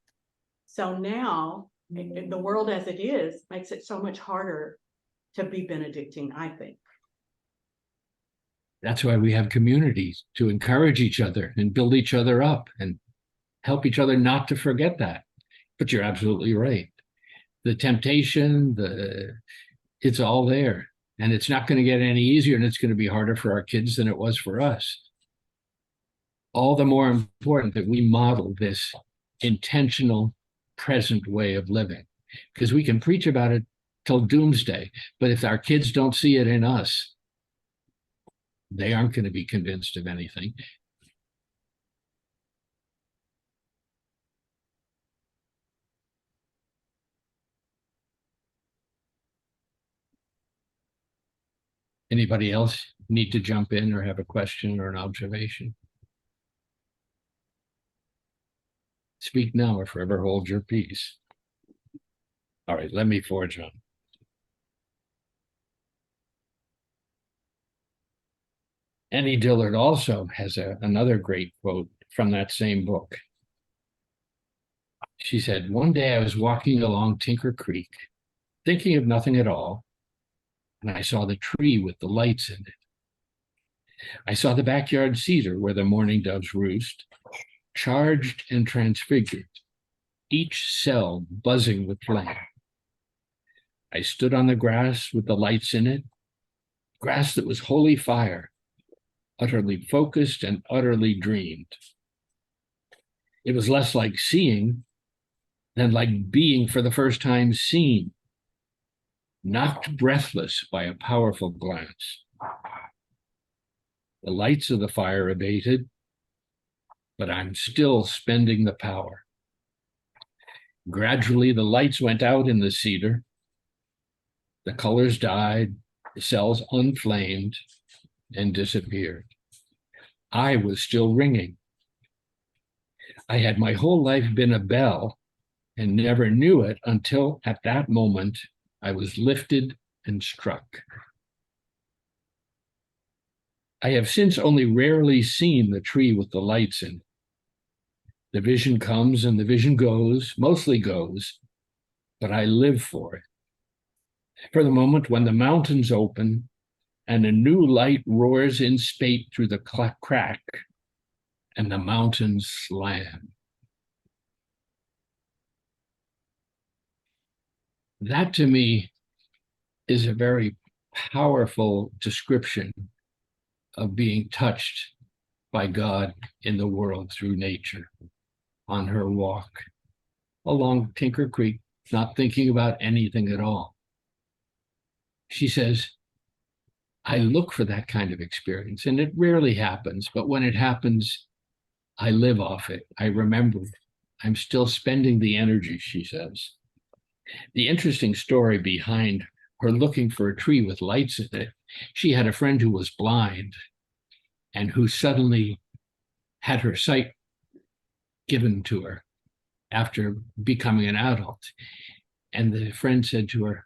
So now the world as it is makes it so much harder to be Benedictine, I think. That's why we have communities, to encourage each other and build each other up and help each other not to forget that. But you're absolutely right. The temptation, it's all there. And it's not going to get any easier, and it's going to be harder for our kids than it was for us. All the more important that we model this intentional, present way of living, because we can preach about it till doomsday. But if our kids don't see it in us, they aren't going to be convinced of anything. Anybody else need to jump in or have a question or an observation? Speak now or forever hold your peace. All right, let me forge on. Annie Dillard also has another great quote from that same book. She said, "One day I was walking along Tinker Creek, thinking of nothing at all, and I saw the tree with the lights in it. I saw the backyard cedar where the mourning doves roost, charged and transfigured, each cell buzzing with flame. I stood on the grass with the lights in it, grass that was holy fire, utterly focused and utterly dreamed. It was less like seeing than like being for the first time seen, knocked breathless by a powerful glance. The lights of the fire abated, but I'm still spending the power. Gradually, the lights went out in the cedar. The colors died, the cells unflamed and disappeared. I was still ringing. I had my whole life been a bell and never knew it until at that moment I was lifted and struck. I have since only rarely seen the tree with the lights in it. The vision comes and the vision goes, mostly goes, but I live for it. For the moment when the mountains open and a new light roars in spate through the crack and the mountains slam. That to me is a very powerful description of being touched by God in the world through nature on her walk along Tinker Creek, not thinking about anything at all. She says, I look for that kind of experience, and it rarely happens, but when it happens, I live off it. I remember it. I'm still spending the energy, she says. The interesting story behind her looking for a tree with lights in it, she had a friend who was blind and who suddenly had her sight given to her after becoming an adult. And the friend said to her,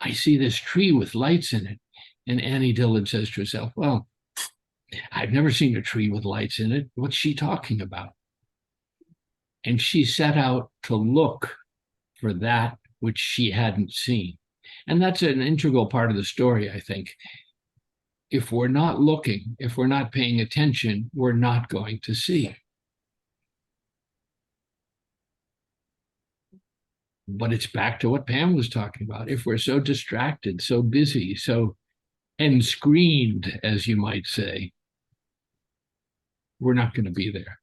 I see this tree with lights in it. And Annie Dillard says to herself, well, I've never seen a tree with lights in it. What's she talking about? And she set out to look for that which she hadn't seen. And that's an integral part of the story, I think. If we're not looking, if we're not paying attention, we're not going to see. But it's back to what Pam was talking about. If we're so distracted, so busy, so enscreened, as you might say, we're not going to be there.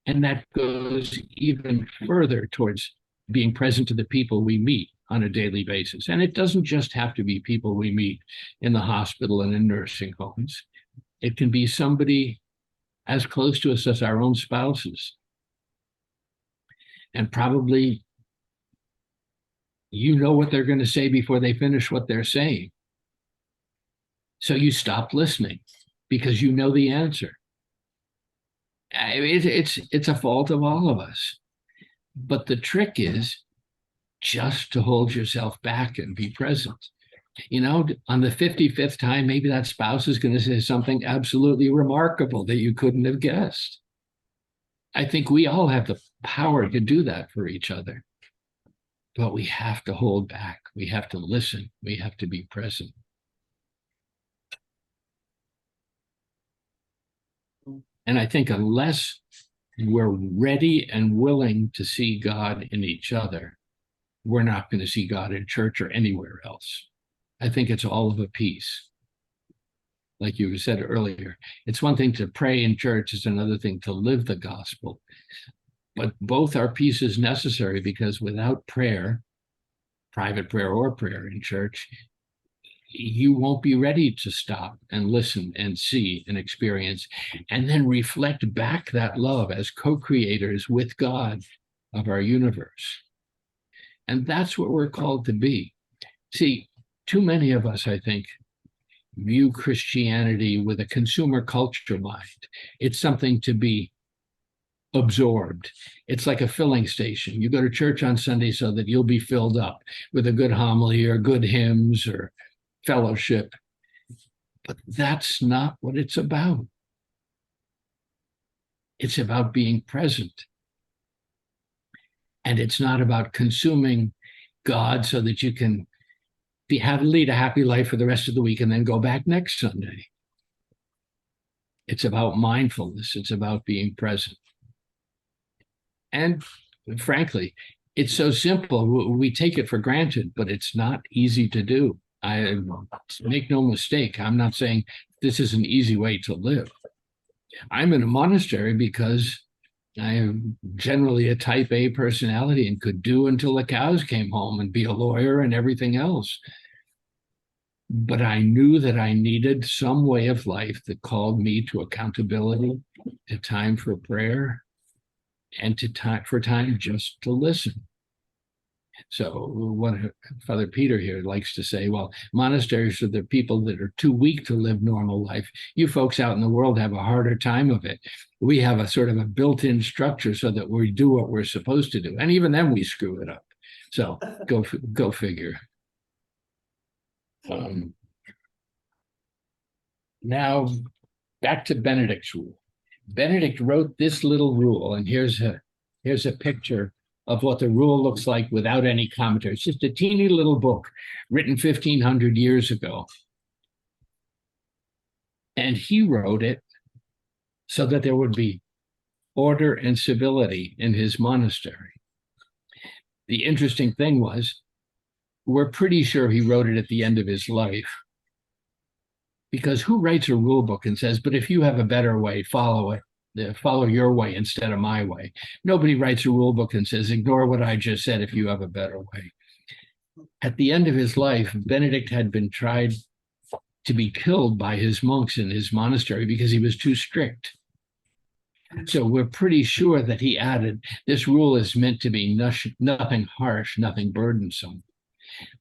And that goes even further towards being present to the people we meet on a daily basis. And it doesn't just have to be people we meet in the hospital and in nursing homes. It can be somebody as close to us as our own spouses. And probably you know what they're going to say before they finish what they're saying. So you stop listening because you know the answer. It's a fault of all of us. But the trick is just to hold yourself back and be present. You know, on the 55th time, maybe that spouse is going to say something absolutely remarkable that you couldn't have guessed. I think we all have the power to do that for each other. But we have to hold back. We have to listen. We have to be present. And I think unless we're ready and willing to see God in each other, we're not going to see God in church or anywhere else. I think it's all of a piece. Like you said earlier, it's one thing to pray in church, it's another thing to live the gospel. But both are pieces necessary, because without prayer, private prayer or prayer in church, you won't be ready to stop and listen and see and experience, and then reflect back that love as co-creators with God of our universe. And that's what we're called to be. See, too many of us, I think, view Christianity with a consumer culture mind. It's something to be absorbed. It's like a filling station. You go to church on Sunday so that you'll be filled up with a good homily or good hymns or fellowship. But that's not what it's about. It's about being present. And it's not about consuming God so that you can lead a happy life for the rest of the week and then go back next Sunday. It's about mindfulness. It's about being present. And frankly, it's so simple. We take it for granted, but it's not easy to do. I make no mistake. I'm not saying this is an easy way to live. I'm in a monastery because I am generally a type A personality and could do until the cows came home and be a lawyer and everything else. But I knew that I needed some way of life that called me to accountability, to time for prayer, and to time just to listen. So what Father Peter here likes to say, well, monasteries are the people that are too weak to live normal life. You folks out in the world have a harder time of it. We have a sort of a built-in structure so that we do what we're supposed to do. And even then we screw it up. So go figure. Now back to Benedict's rule. Benedict wrote this little rule, and here's a picture of what the rule looks like without any commentary. It's just a teeny little book written 1,500 years ago. And he wrote it so that there would be order and civility in his monastery. The interesting thing was, we're pretty sure he wrote it at the end of his life. Because who writes a rule book and says, but if you have a better way, follow it. Follow your way instead of my way. Nobody writes a rule book and says, ignore what I just said if you have a better way. At the end of his life, Benedict had been tried to be killed by his monks in his monastery because he was too strict. So we're pretty sure that he added, this rule is meant to be nothing harsh, nothing burdensome.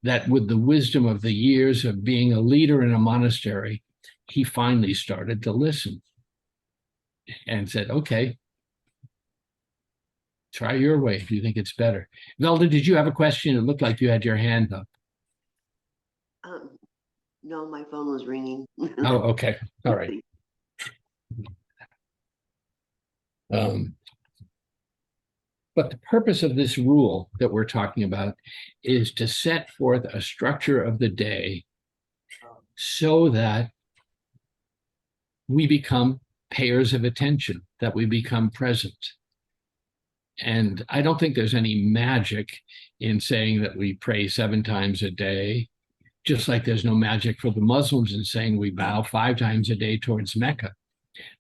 That with the wisdom of the years of being a leader in a monastery, he finally started to listen and said, okay, try your way if you think it's better. Velda, did you have a question? It looked like you had your hand up. No, my phone was ringing. Oh, okay. All right. But the purpose of this rule that we're talking about is to set forth a structure of the day so that we become payers of attention, that we become present. And I don't think there's any magic in saying that we pray 7 times a day, just like there's no magic for the Muslims in saying we bow 5 times a day towards Mecca.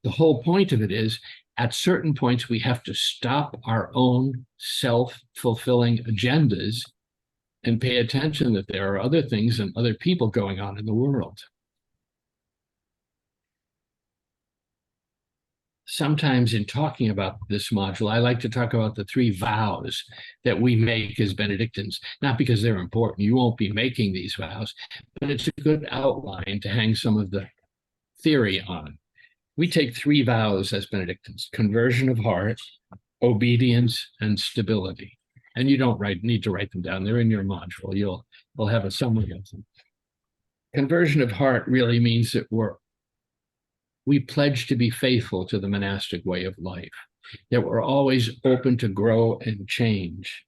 The whole point of it is, at certain points, we have to stop our own self-fulfilling agendas and pay attention that there are other things and other people going on in the world. Sometimes in talking about this module, I like to talk about the 3 vows that we make as Benedictines, not because they're important. You won't be making these vows, but it's a good outline to hang some of the theory on. We take 3 vows as Benedictines: conversion of heart, obedience, and stability. And you don't need to write them down. They're in your module. You'll have a summary of them. Conversion of heart really means that we pledge to be faithful to the monastic way of life, that we're always open to grow and change.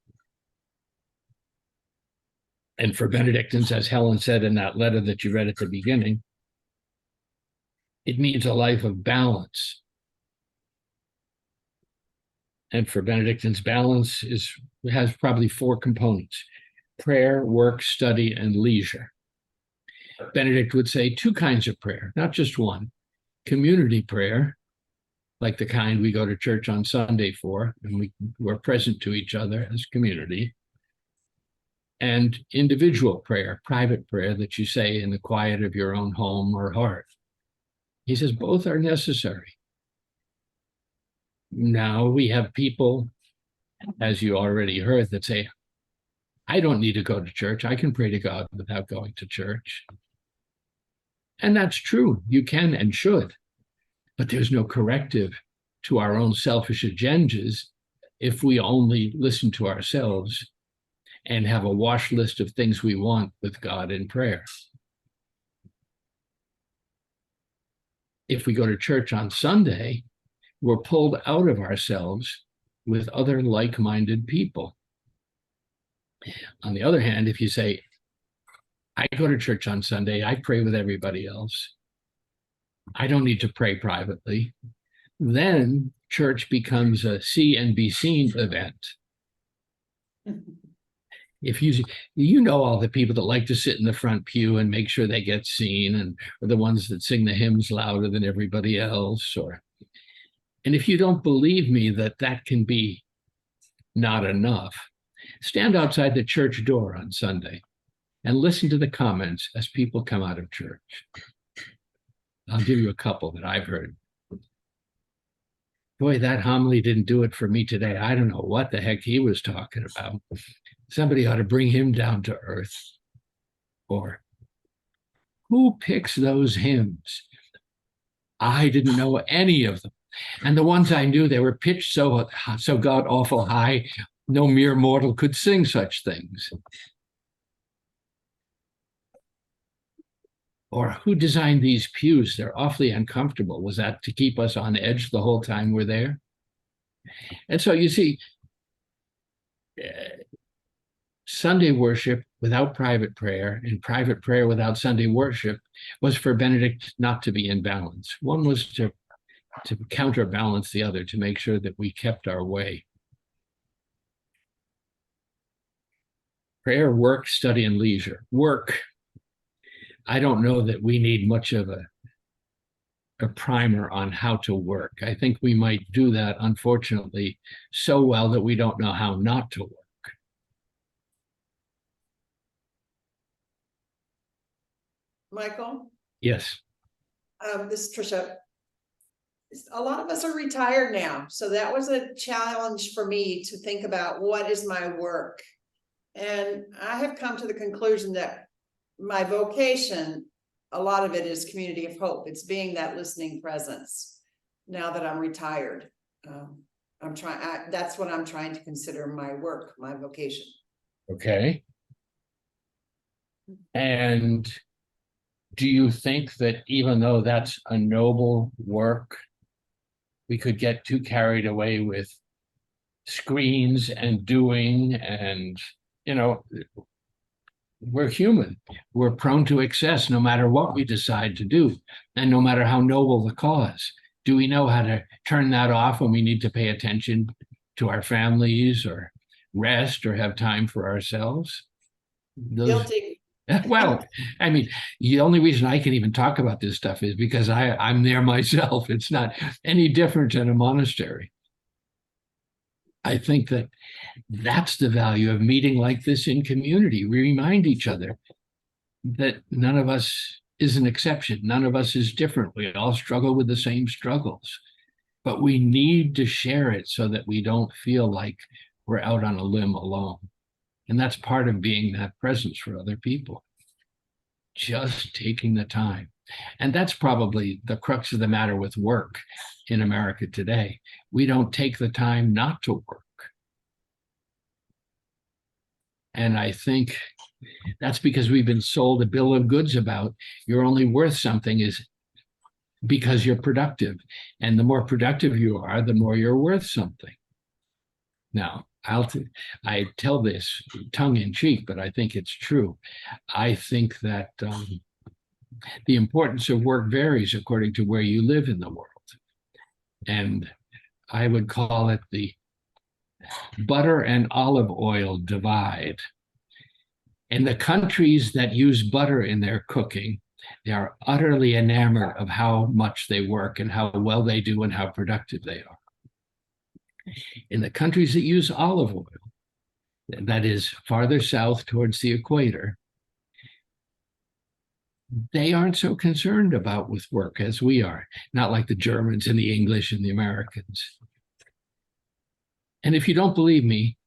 And for Benedictines, as Helen said in that letter that you read at the beginning, it means a life of balance. And for Benedictines, balance has probably 4 components: prayer, work, study, and leisure. Benedict would say 2 kinds of prayer, not just one: community prayer, like the kind we go to church on Sunday for, and we're present to each other as community, and individual prayer, private prayer that you say in the quiet of your own home or heart. He says both are necessary. Now we have people, as you already heard, that say, I don't need to go to church. I can pray to God without going to church. And that's true. You can and should. But there's no corrective to our own selfish agendas if we only listen to ourselves and have a wash list of things we want with God in prayer. If we go to church on Sunday, we're pulled out of ourselves with other like-minded people. On the other hand, if you say, I go to church on Sunday, I pray with everybody else, I don't need to pray privately, then church becomes a see and be seen event. If you know all the people that like to sit in the front pew and make sure they get seen, and are the ones that sing the hymns louder than everybody else, and if you don't believe me that that can be not enough, stand outside the church door on Sunday and listen to the comments as people come out of church. I'll give you a couple that I've heard. Boy, that homily didn't do it for me today. I don't know what the heck he was talking about. Somebody ought to bring him down to earth. Or, who picks those hymns? I didn't know any of them. And the ones I knew, they were pitched so god awful high, no mere mortal could sing such things. Or, who designed these pews? They're awfully uncomfortable. Was that to keep us on edge the whole time we're there? And so you see, Sunday worship without private prayer and private prayer without Sunday worship was for Benedict not to be in balance. One was to counterbalance the other, to make sure that we kept our way. Prayer, work, study, and leisure. Work. I don't know that we need much of a primer on how to work. I think we might do that, unfortunately, so well that we don't know how not to work. Michael? Yes. This is Trisha. A lot of us are retired now, so that was a challenge for me to think about what is my work. And I have come to the conclusion that my vocation, a lot of it is community of hope. It's being that listening presence now that I'm retired. That's what I'm trying to consider my work, my vocation. Okay. And do you think that even though that's a noble work, we could get too carried away with screens and doing, and, we're human. We're prone to excess no matter what we decide to do, and no matter how noble the cause. Do we know how to turn that off when we need to pay attention to our families, or rest, or have time for ourselves? Guilty. Well, I mean, the only reason I can even talk about this stuff is because I'm there myself. It's not any different than a monastery. I think that that's the value of meeting like this in community. We remind each other that none of us is an exception. None of us is different. We all struggle with the same struggles, but we need to share it so that we don't feel like we're out on a limb alone. And that's part of being that presence for other people. Just taking the time. And that's probably the crux of the matter with work in America today. We don't take the time not to work. And I think that's because we've been sold a bill of goods about you're only worth something is because you're productive. And the more productive you are, the more you're worth something. Now, I tell this tongue in cheek, but I think it's true. I think that the importance of work varies according to where you live in the world. And I would call it the butter and olive oil divide. In the countries that use butter in their cooking, they are utterly enamored of how much they work and how well they do and how productive they are. In the countries that use olive oil, that is farther south towards the equator, they aren't so concerned about with work as we are, not like the Germans and the English and the Americans. And if you don't believe me,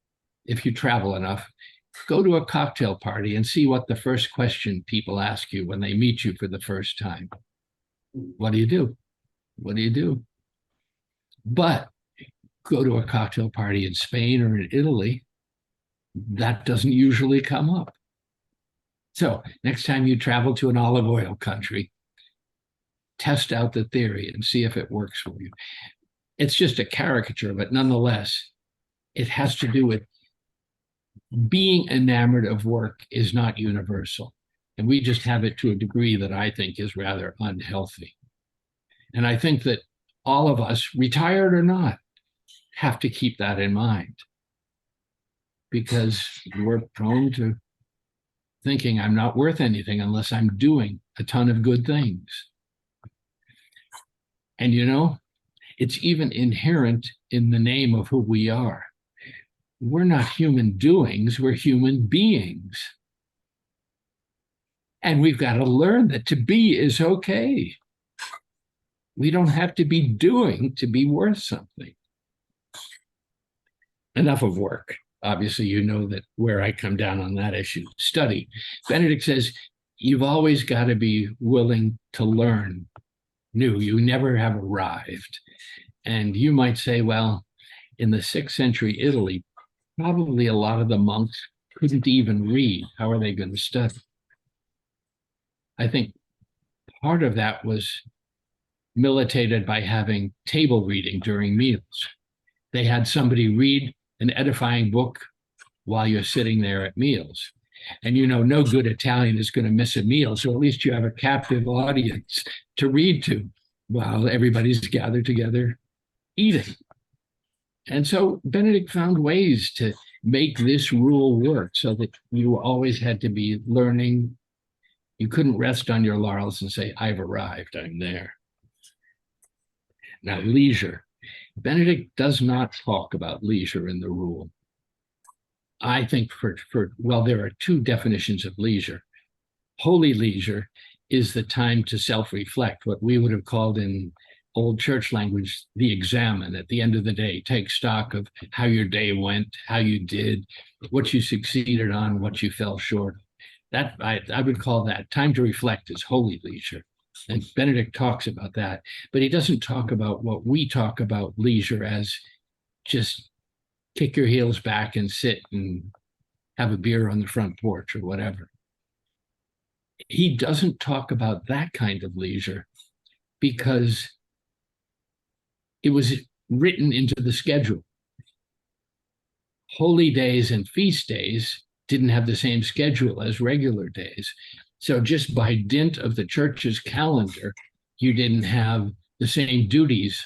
if you travel enough, Go to a cocktail party and see what the first question people ask you when they meet you for the first time. What do you do? What do you do? But go to a cocktail party in Spain or in Italy, that doesn't usually come up. So next time you travel to an olive oil country, test out the theory and see if it works for you. It's just a caricature, but nonetheless, it has to do with being enamored of work is not universal. And we just have it to a degree that I think is rather unhealthy. And I think that all of us, retired or not, have to keep that in mind, because we're prone to thinking I'm not worth anything unless I'm doing a ton of good things. And you know, it's even inherent in the name of who we are. We're not human doings, we're human beings. And we've got to learn that to be is okay. We don't have to be doing to be worth something. Enough of work. Obviously, you know that where I come down on that issue. Study. Benedict says, you've always got to be willing to learn new. You never have arrived. And you might say, well, in the 6th century Italy, probably a lot of the monks couldn't even read. How are they going to study? I think part of that was militated by having table reading during meals. They had somebody read an edifying book while you're sitting there at meals. And you know, no good Italian is going to miss a meal, so at least you have a captive audience to read to while everybody's gathered together eating. And so Benedict found ways to make this rule work so that you always had to be learning. You couldn't rest on your laurels and say, I've arrived, I'm there. Now, leisure. Benedict does not talk about leisure in the rule. I think well, there are 2 definitions of leisure. Holy leisure is the time to self-reflect, what we would have called in old church language, the examine at the end of the day. Take stock of how your day went, how you did, what you succeeded on, what you fell short of. That I would call that time to reflect is holy leisure. And Benedict talks about that, but he doesn't talk about what we talk about leisure as just kick your heels back and sit and have a beer on the front porch or whatever. He doesn't talk about that kind of leisure because it was written into the schedule. Holy days and feast days didn't have the same schedule as regular days. So just by dint of the church's calendar, you didn't have the same duties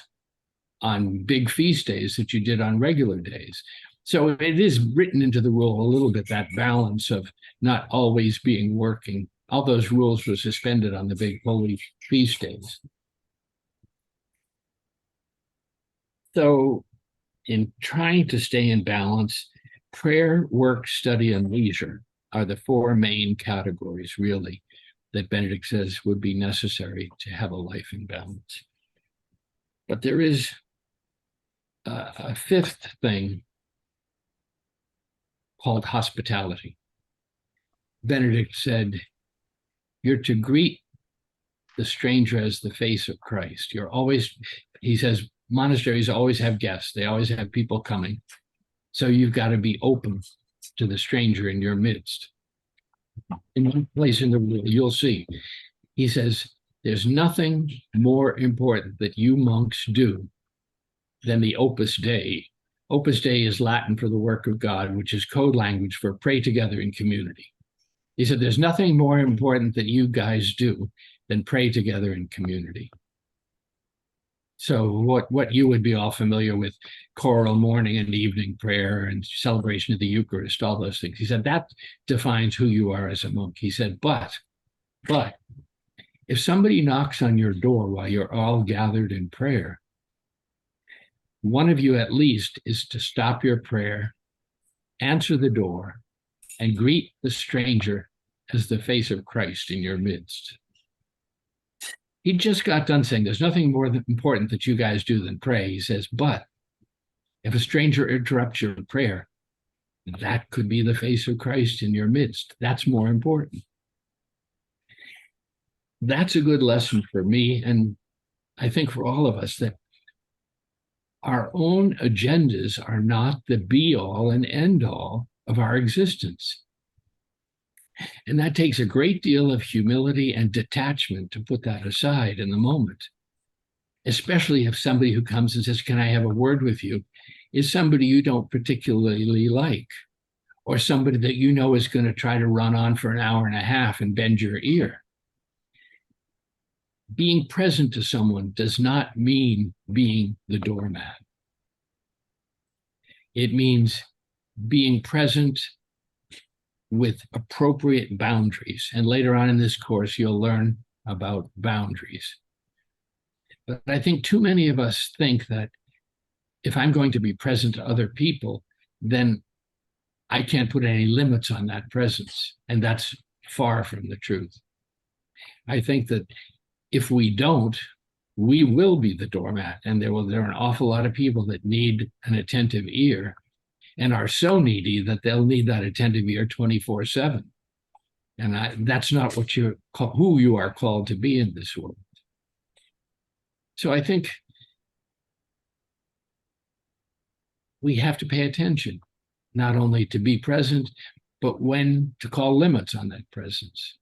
on big feast days that you did on regular days. So it is written into the rule a little bit, that balance of not always being working. All those rules were suspended on the big holy feast days. So in trying to stay in balance, prayer, work, study, and leisure are the 4 main categories, really, that Benedict says would be necessary to have a life in balance. But there is a 5th thing called hospitality. Benedict said, you're to greet the stranger as the face of Christ. You're always, he says, monasteries always have guests. They always have people coming. So you've got to be open to the stranger in your midst. In one place in the rule, you'll see, he says, there's nothing more important that you monks do than the Opus Dei. Opus Dei is Latin for the work of God, which is code language for pray together in community. He said, there's nothing more important that you guys do than pray together in community. So what you would be all familiar with, choral morning and evening prayer and celebration of the Eucharist, all those things. He said, that defines who you are as a monk. He said, but if somebody knocks on your door while you're all gathered in prayer, one of you at least is to stop your prayer, answer the door, and greet the stranger as the face of Christ in your midst. He just got done saying there's nothing more important that you guys do than pray. He says, but if a stranger interrupts your prayer, that could be the face of Christ in your midst. That's more important. That's a good lesson for me, and I think for all of us, that our own agendas are not the be all and end all of our existence. And that takes a great deal of humility and detachment to put that aside in the moment, especially if somebody who comes and says, "Can I have a word with you?" is somebody you don't particularly like, or somebody that you know is going to try to run on for an hour and a half and bend your ear. Being present to someone does not mean being the doormat. It means being present with appropriate boundaries. And later on in this course, you'll learn about boundaries. But I think too many of us think that if I'm going to be present to other people, then I can't put any limits on that presence. And that's far from the truth. I think that if we don't, we will be the doormat, and there are an awful lot of people that need an attentive ear and are so needy that they'll need that attentive ear 24/7. And that's not what who you are called to be in this world. So I think we have to pay attention, not only to be present, but when to call limits on that presence.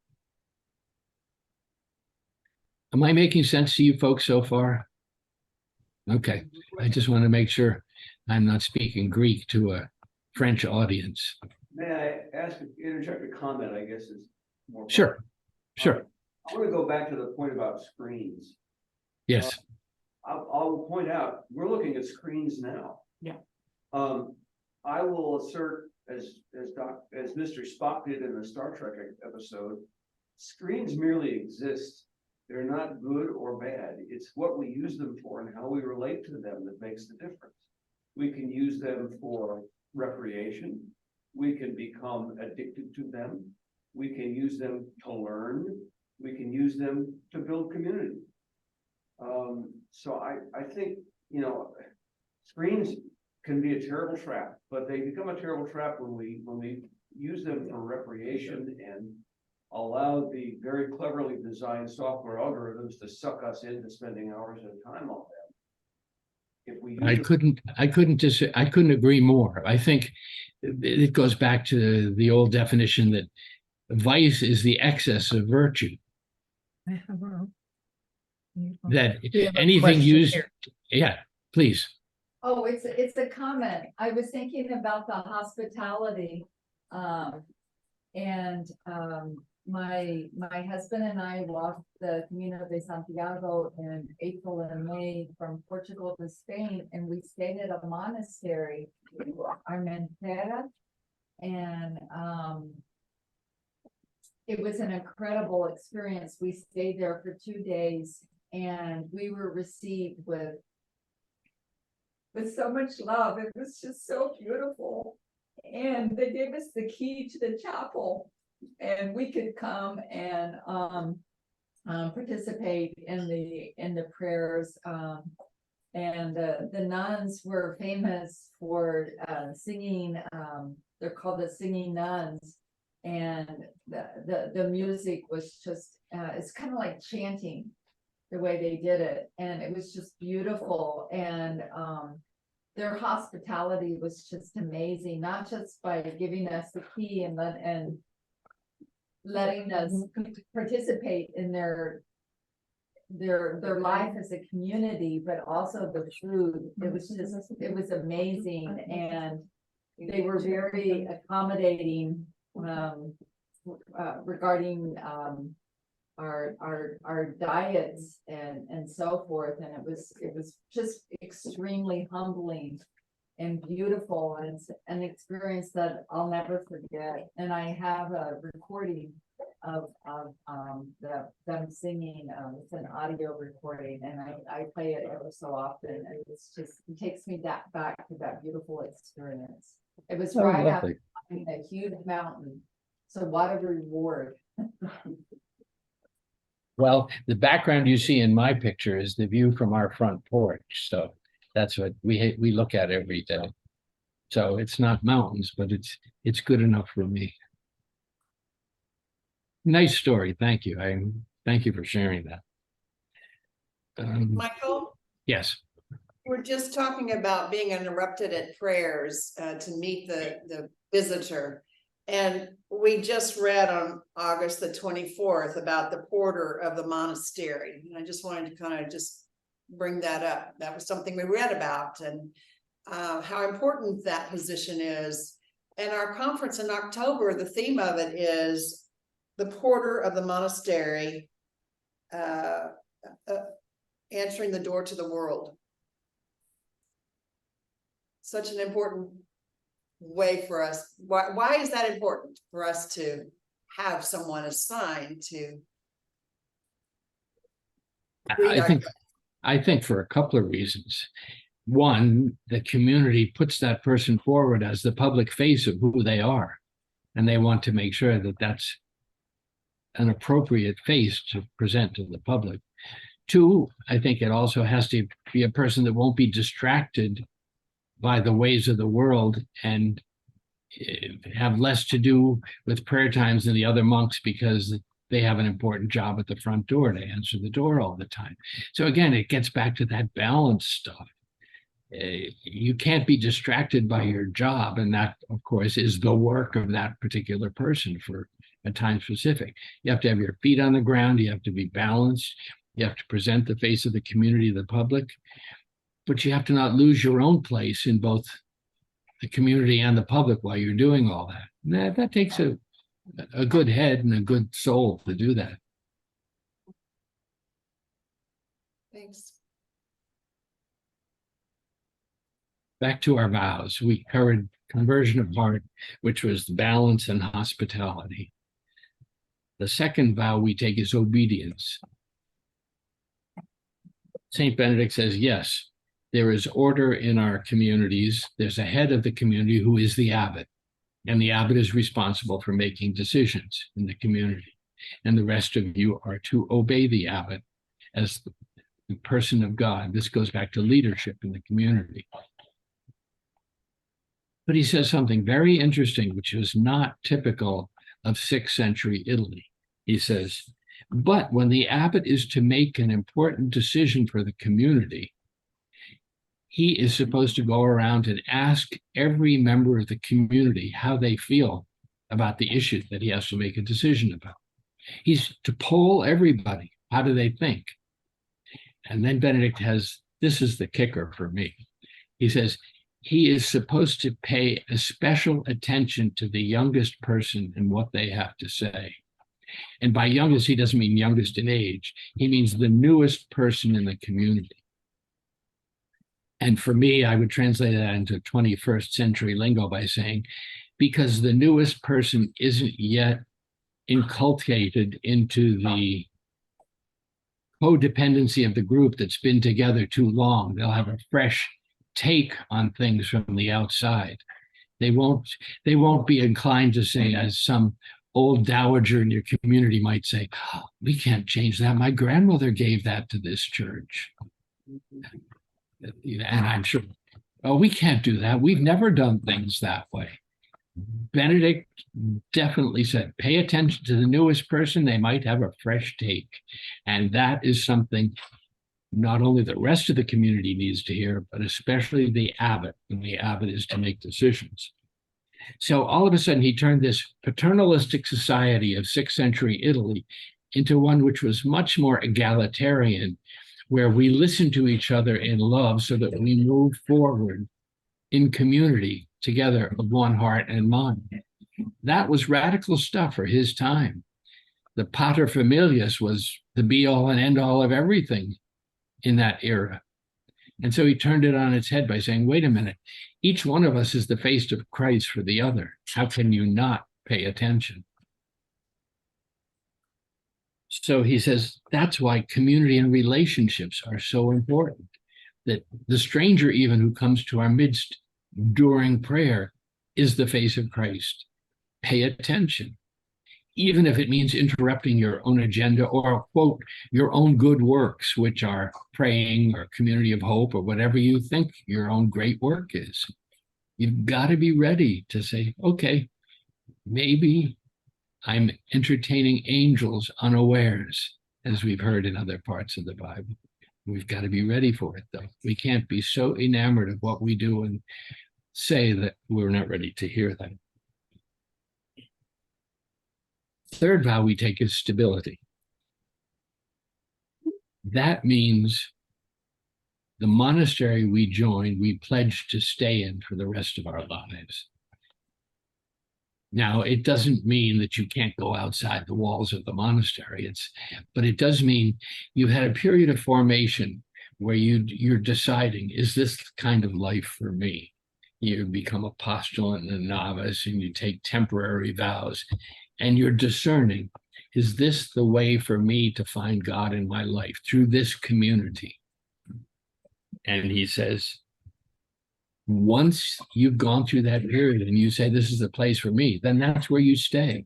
Am I making sense to you folks so far? Okay, I just want to make sure I'm not speaking Greek to a French audience. May I interject a comment, I guess is more. Sure, sure. I want to go back to the point about screens. Yes. I'll point out, we're looking at screens now. Yeah. I will assert, as Mr. Spock did in the Star Trek episode, screens merely exist. They're not good or bad. It's what we use them for and how we relate to them that makes the difference. We can use them for recreation. We can become addicted to them. We can use them to learn. We can use them to build community. So I think, screens can be a terrible trap, but they become a terrible trap when we use them for recreation and allow the very cleverly designed software algorithms to suck us into spending hours at a time on them. If we I couldn't agree more. I think it goes back to the old definition that vice is the excess of virtue. That anything used, yeah, please. Oh, it's a comment. I was thinking about the hospitality. My husband and I walked the Camino de Santiago in April and May from Portugal to Spain, and we stayed at a monastery, Armentera, and it was an incredible experience. We stayed there for 2 days, and we were received with so much love. It was just so beautiful. And they gave us the key to the chapel, and we could come and participate in the prayers. And the nuns were famous for singing. They're called the singing nuns, and the music was just it's kind of like chanting the way they did it, and it was just beautiful. And their hospitality was just amazing, not just by giving us the key and letting us participate in their life as a community, but also the food. It was amazing, and they were very accommodating regarding our diets and so forth. And it was just extremely humbling and beautiful, and it's an experience that I'll never forget. And I have a recording of them singing. It's an audio recording, and I play it ever so often, and it takes me back to that beautiful experience. It was right after climbing a huge mountain, so what a reward. Well, the background you see in my picture is the view from our front porch. So that's what we look at every day. So it's not mountains, but it's good enough for me. Nice story. Thank you. Thank you for sharing that. Michael, Yes. we're just talking about being interrupted at prayers to meet the visitor. And we just read on August the 24th about the porter of the monastery. And I just wanted to kind of just bring that up. That was something we read about, and how important that position is. And our conference in October, the theme of it is the porter of the monastery, answering the door to the world. Such an important way for us. Why is that important for us to have someone assigned to? I think for a couple of reasons. One, the community puts that person forward as the public face of who they are, and they want to make sure that that's an appropriate face to present to the public. Two, I think it also has to be a person that won't be distracted by the ways of the world and have less to do with prayer times than the other monks, because they have an important job at the front door to answer the door all the time. So again, it gets back to that balance stuff. You can't be distracted by your job, and that, of course, is the work of that particular person for a time specific. You have to have your feet on the ground. You have to be balanced. You have to present the face of the community, the public, but you have to not lose your own place in both the community and the public while you're doing all that. And that takes a good head and a good soul to do that. Thanks. Back to our vows. We covered conversion of heart, which was balance and hospitality. The second vow we take is obedience. Saint Benedict says, yes, there is order in our communities. There's a head of the community who is the abbot, and the abbot is responsible for making decisions in the community. And the rest of you are to obey the abbot as the person of God. This goes back to leadership in the community. But he says something very interesting, which is not typical of 6th century Italy. He says, but when the abbot is to make an important decision for the community, he is supposed to go around and ask every member of the community how they feel about the issue that he has to make a decision about. He's to poll everybody. How do they think? And then Benedict has, this is the kicker for me. He says, he is supposed to pay a special attention to the youngest person and what they have to say. And by youngest, he doesn't mean youngest in age. He means the newest person in the community. And for me, I would translate that into 21st century lingo by saying, because the newest person isn't yet inculcated into the codependency of the group that's been together too long. They'll have a fresh take on things from the outside. They won't be inclined to say, as some old dowager in your community might say, oh, we can't change that. My grandmother gave that to this church. And I'm sure, oh, we can't do that. We've never done things that way. Benedict definitely said, pay attention to the newest person. They might have a fresh take. And that is something not only the rest of the community needs to hear, but especially the abbot, when the abbot is to make decisions. So all of a sudden, he turned this paternalistic society of 6th century Italy into one which was much more egalitarian, where we listen to each other in love so that we move forward in community together of one heart and mind. That was radical stuff for his time. The pater familias was the be all and end all of everything in that era. And so he turned it on its head by saying, wait a minute, each one of us is the face of Christ for the other. How can you not pay attention? So he says, that's why community and relationships are so important, that the stranger even who comes to our midst during prayer is the face of Christ. Pay attention, even if it means interrupting your own agenda or, quote, your own good works, which are praying or community of hope or whatever you think your own great work is. You've got to be ready to say, okay, maybe I'm entertaining angels unawares, as we've heard in other parts of the Bible. We've got to be ready for it, though. We can't be so enamored of what we do and say that we're not ready to hear that. Third vow we take is stability. That means the monastery we join, we pledge to stay in for the rest of our lives. Now, it doesn't mean that you can't go outside the walls of the monastery. But it does mean you've had a period of formation where you're deciding, is this kind of life for me? You become a postulant and a novice, and you take temporary vows, and you're discerning, is this the way for me to find God in my life through this community? And he says, once you've gone through that period and you say, this is the place for me, then that's where you stay.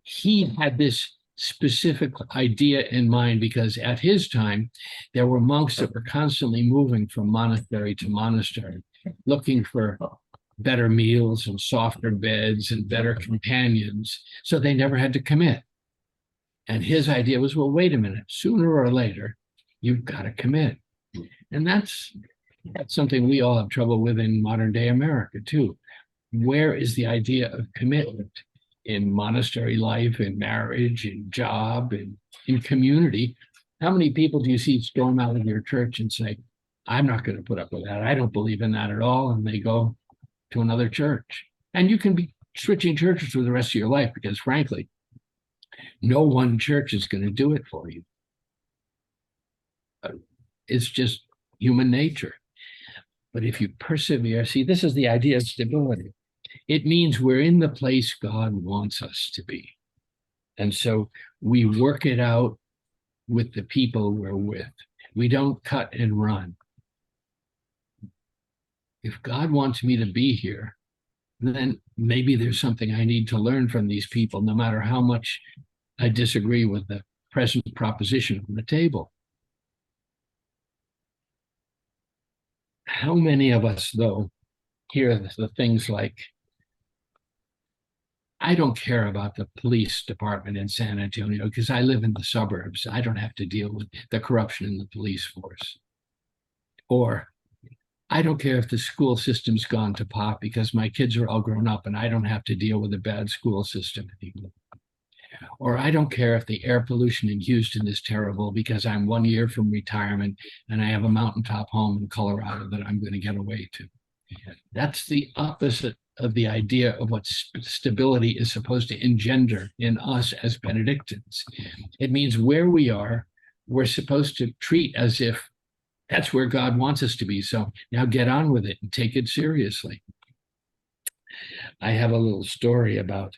He had this specific idea in mind because at his time, there were monks that were constantly moving from monastery to monastery, looking for better meals and softer beds and better companions, so they never had to commit. And his idea was, well, wait a minute, sooner or later, you've got to commit. And that's something we all have trouble with in modern day America too. Where is the idea of commitment in monastery life, in marriage, in job, in community? How many people do you see storm out of your church and say, I'm not going to put up with that. I don't believe in that at all. And they go to another church. And you can be switching churches for the rest of your life because frankly, no one church is going to do it for you. It's just human nature. But if you persevere, see, this is the idea of stability. It means we're in the place God wants us to be. And so we work it out with the people we're with. We don't cut and run. If God wants me to be here, then maybe there's something I need to learn from these people, no matter how much I disagree with the present proposition on the table. How many of us, though, hear the things like, I don't care about the police department in San Antonio because I live in the suburbs. I don't have to deal with the corruption in the police force. Or, I don't care if the school system's gone to pot because my kids are all grown up and I don't have to deal with a bad school system anymore. Or I don't care if the air pollution in Houston is terrible because I'm 1 year from retirement and I have a mountaintop home in Colorado that I'm going to get away to. That's the opposite of the idea of what stability is supposed to engender in us as Benedictines. It means where we are, we're supposed to treat as if that's where God wants us to be. So now get on with it and take it seriously. I have a little story about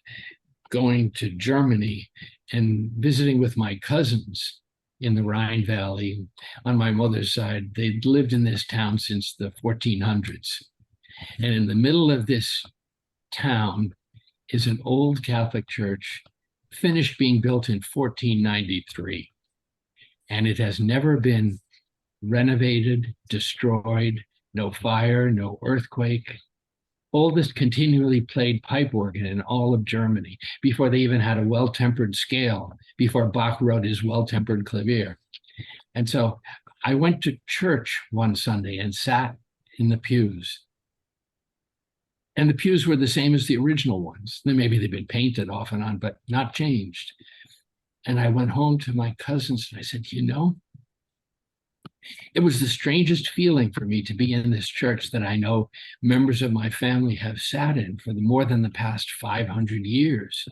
going to Germany and visiting with my cousins in the Rhine Valley. On my mother's side, they'd lived in this town since the 1400s. And in the middle of this town is an old Catholic church, finished being built in 1493. And it has never been renovated, destroyed, no fire, no earthquake. Oldest continually played pipe organ in all of Germany before they even had a well-tempered scale, before Bach wrote his well-tempered clavier. And so I went to church one Sunday and sat in the pews. And the pews were the same as the original ones. Then maybe they've been painted off and on, but not changed. And I went home to my cousins and I said, you know, it was the strangest feeling for me to be in this church that I know members of my family have sat in for more than the past 500 years.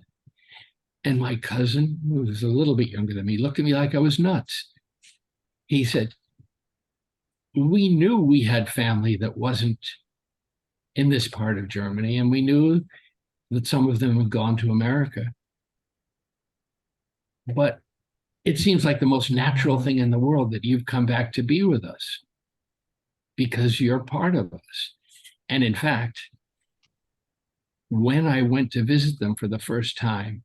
And my cousin, who was a little bit younger than me, looked at me like I was nuts. He said, we knew we had family that wasn't in this part of Germany, and we knew that some of them had gone to America. But it seems like the most natural thing in the world that you've come back to be with us because you're part of us. And in fact, when I went to visit them for the first time,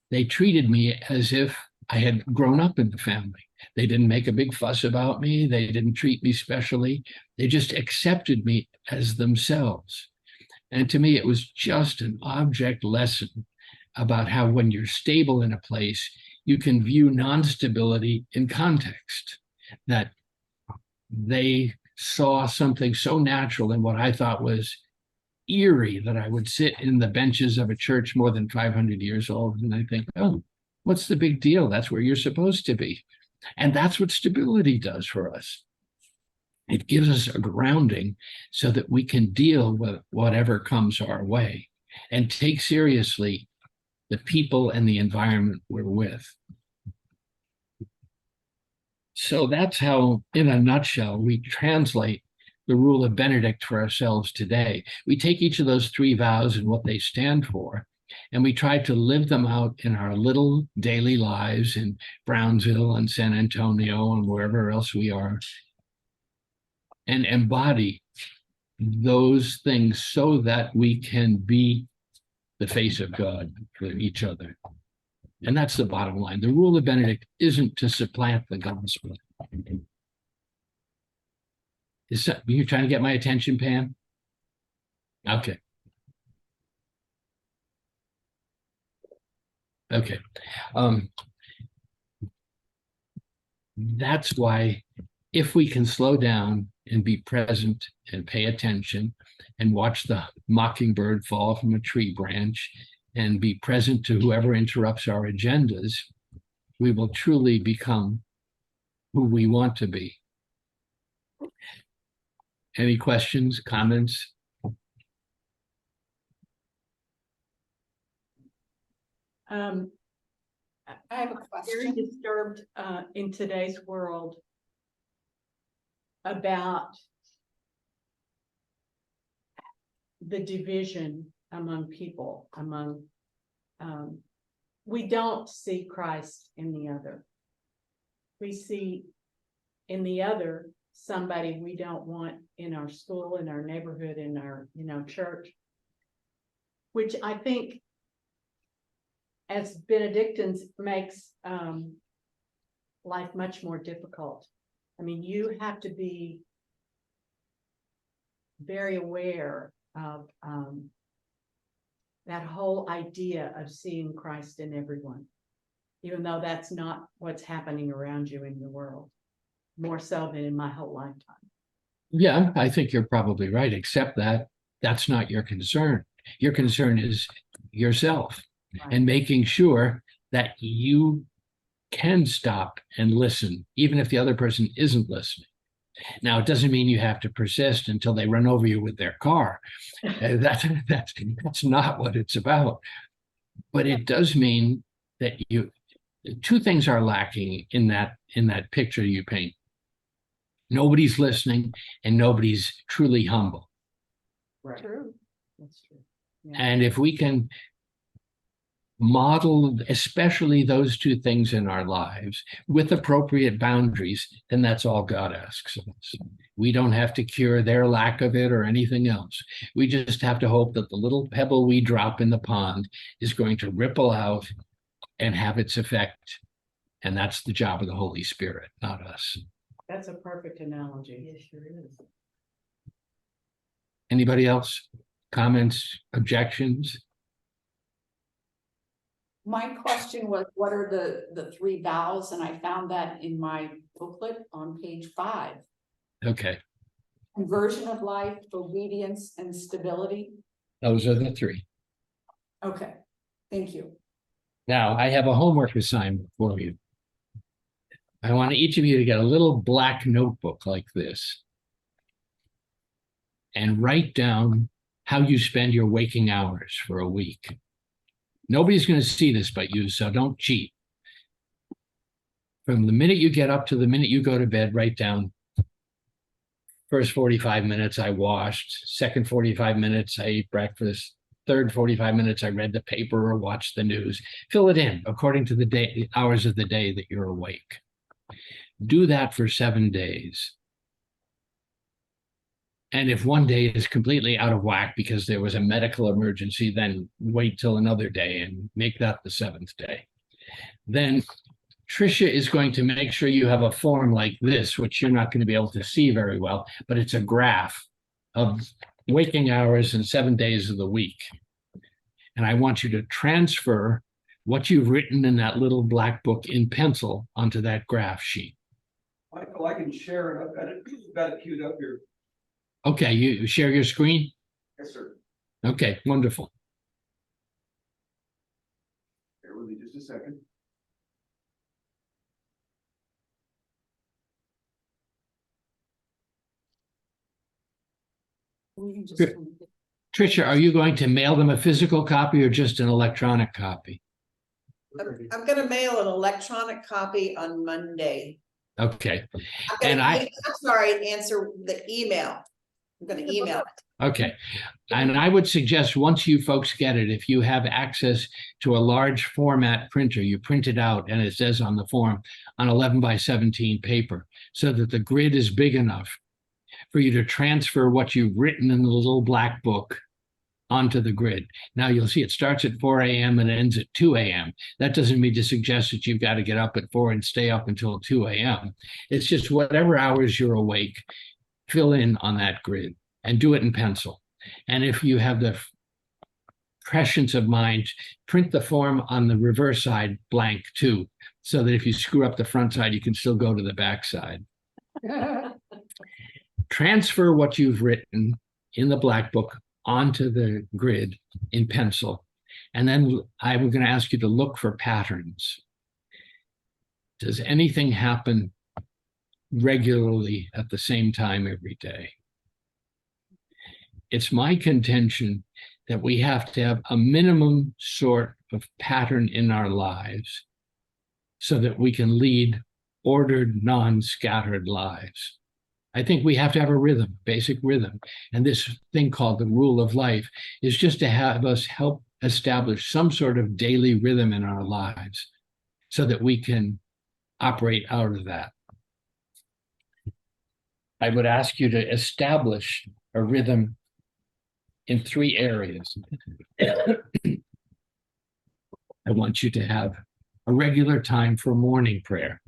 they treated me as if I had grown up in the family. They didn't make a big fuss about me. They didn't treat me specially. They just accepted me as themselves. And to me, it was just an object lesson about how when you're stable in a place, you can view non-stability in context, that they saw something so natural in what I thought was eerie, that I would sit in the benches of a church more than 500 years old and I think, oh, what's the big deal? That's where you're supposed to be. And that's what stability does for us. It gives us a grounding so that we can deal with whatever comes our way and take seriously the people and the environment we're with. So that's how, in a nutshell, we translate the rule of Benedict for ourselves today. We take each of those 3 vows and what they stand for, and we try to live them out in our little daily lives in Brownsville and San Antonio and wherever else we are, and embody those things so that we can be the face of God for each other. And that's the bottom line. The rule of Benedict isn't to supplant the gospel. You're trying to get my attention, Pam? Okay. Okay. That's why if we can slow down and be present and pay attention and watch the mockingbird fall from a tree branch and be present to whoever interrupts our agendas, we will truly become who we want to be. Any questions, comments? I have a question. Very disturbed in today's world about the division among people, we don't see Christ in the other. We see in the other somebody we don't want in our school, in our neighborhood, in our, church, which I think as Benedictines makes life much more difficult. I mean, you have to be very aware of that whole idea of seeing Christ in everyone, even though that's not what's happening around you in the world, more so than in my whole lifetime. Yeah, I think you're probably right, except that that's not your concern. Your concern is yourself. Right. And making sure that you can stop and listen, even if the other person isn't listening. Now, it doesn't mean you have to persist until they run over you with their car. That's not what it's about. But it does mean that two things are lacking in that picture you paint. Nobody's listening and nobody's truly humble. Right. True. That's true. Yeah. And if we can model especially those two things in our lives with appropriate boundaries, then that's all God asks of us. We don't have to cure their lack of it or anything else. We just have to hope that the little pebble we drop in the pond is going to ripple out and have its effect. And that's the job of the Holy Spirit, not us. That's a perfect analogy. It sure is. Anybody else? Comments, objections? My question was, what are the 3 vows? And I found that in my booklet on page 5. Okay. Conversion of life, obedience, and stability. Those are the 3. Okay, thank you. Now, I have a homework assignment for you. I want each of you to get a little black notebook like this and write down how you spend your waking hours for a week. Nobody's going to see this but you, so don't cheat. From the minute you get up to the minute you go to bed, write down first 45 minutes I washed, second 45 minutes I ate breakfast, third 45 minutes I read the paper or watched the news. Fill it in according to the hours of the day that you're awake. Do that for 7 days. And if one day is completely out of whack because there was a medical emergency, then wait till another day and make that the 7th day. Then Tricia is going to make sure you have a form like this, which you're not going to be able to see very well, but it's a graph of waking hours and 7 days of the week. And I want you to transfer what you've written in that little black book in pencil onto that graph sheet. Michael, I can share it. I've got it queued up here. Okay, you share your screen? Yes, sir. Okay, wonderful. Bear with me just a second. Tricia, are you going to mail them a physical copy or just an electronic copy? I'm gonna mail an electronic copy on Monday. Okay. I'm And sorry, answer the email. I'm gonna email it. Okay. And I would suggest once you folks get it, if you have access to a large format printer, you print it out and it says on the form on 11 by 17 paper so that the grid is big enough for you to transfer what you've written in the little black book onto the grid. Now you'll see it starts at 4 a.m. and ends at 2 a.m. That doesn't mean to suggest that you've got to get up at 4 and stay up until 2 a.m. It's just whatever hours you're awake, fill in on that grid and do it in pencil. And if you have the prescience of mind, print the form on the reverse side blank too, so that if you screw up the front side, you can still go to the back side. Transfer what you've written in the black book onto the grid in pencil. And then I'm going to ask you to look for patterns. Does anything happen regularly at the same time every day? It's my contention that we have to have a minimum sort of pattern in our lives so that we can lead ordered, non-scattered lives. I think we have to have a rhythm, basic rhythm. And this thing called the rule of life is just to have us help establish some sort of daily rhythm in our lives so that we can operate out of that. I would ask you to establish a rhythm in 3 areas. I want you to have a regular time for morning prayer,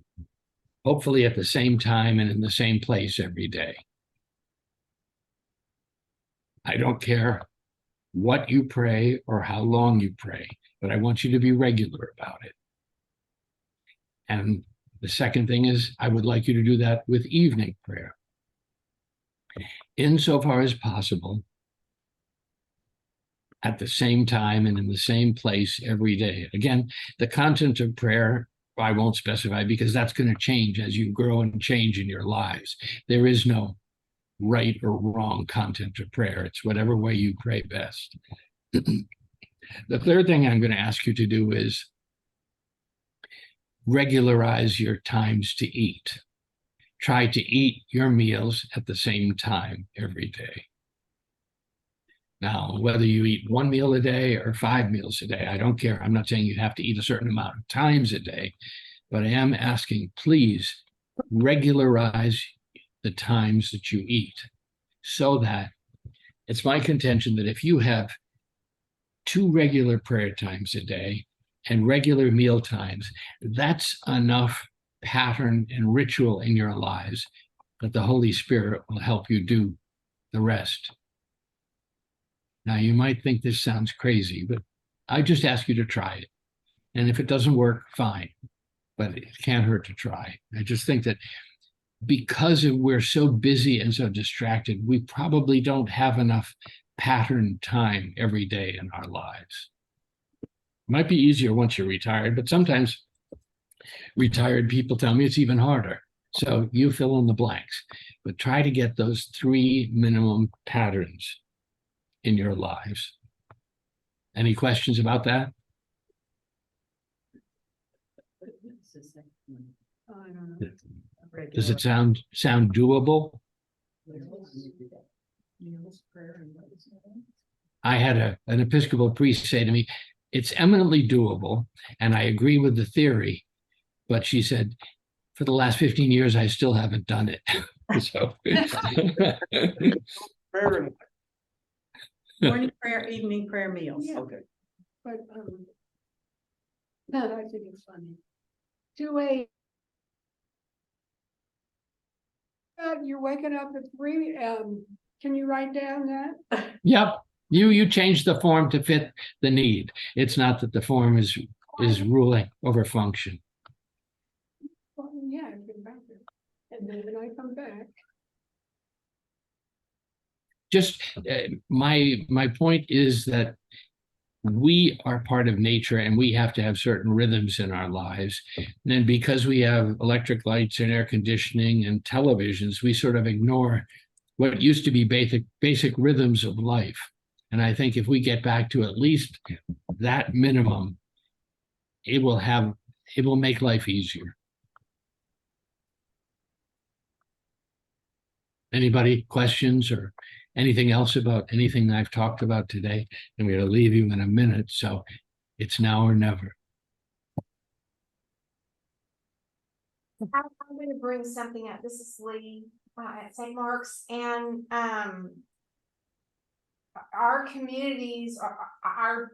hopefully at the same time and in the same place every day. I don't care what you pray or how long you pray, but I want you to be regular about it. And the second thing is, I would like you to do that with evening prayer. Insofar as possible, at the same time and in the same place every day. Again, the content of prayer, I won't specify because that's going to change as you grow and change in your lives. There is no right or wrong content of prayer. It's whatever way you pray best. The third thing I'm going to ask you to do is regularize your times to eat. Try to eat your meals at the same time every day. Now, whether you eat 1 meal a day or 5 meals a day, I don't care. I'm not saying you have to eat a certain amount of times a day, but I am asking, please regularize the times that you eat so that it's my contention that if you have 2 regular prayer times a day and regular meal times, that's enough pattern and ritual in your lives that the Holy Spirit will help you do the rest. Now, you might think this sounds crazy, but I just ask you to try it. And if it doesn't work, fine, but it can't hurt to try. I just think that because we're so busy and so distracted, we probably don't have enough pattern time every day in our lives. It might be easier once you're retired, but sometimes retired people tell me it's even harder. So you fill in the blanks, but try to get those 3 minimum patterns in your lives. Any questions about that? Does it sound doable? I had an Episcopal priest say to me, it's eminently doable, and I agree with the theory, but she said, for the last 15 years, I still haven't done it. So Morning prayer, evening prayer meals. Yeah. Okay. But, that I think is funny. 2 a.m. You're waking up at 3 a.m. Can you write down that? Yep, you change the form to fit the need. It's not that the form is ruling over function. Well, yeah, I've been back there. And then when I come back, Just my point is that we are part of nature and we have to have certain rhythms in our lives. And because we have electric lights and air conditioning and televisions, we sort of ignore what used to be basic rhythms of life. And I think if we get back to at least that minimum, it will make life easier. Anybody questions or anything else about anything I've talked about today? And we're going to leave you in a minute, so it's now or never. I'm going to bring something up. This is Lee at St. Mark's, and our communities are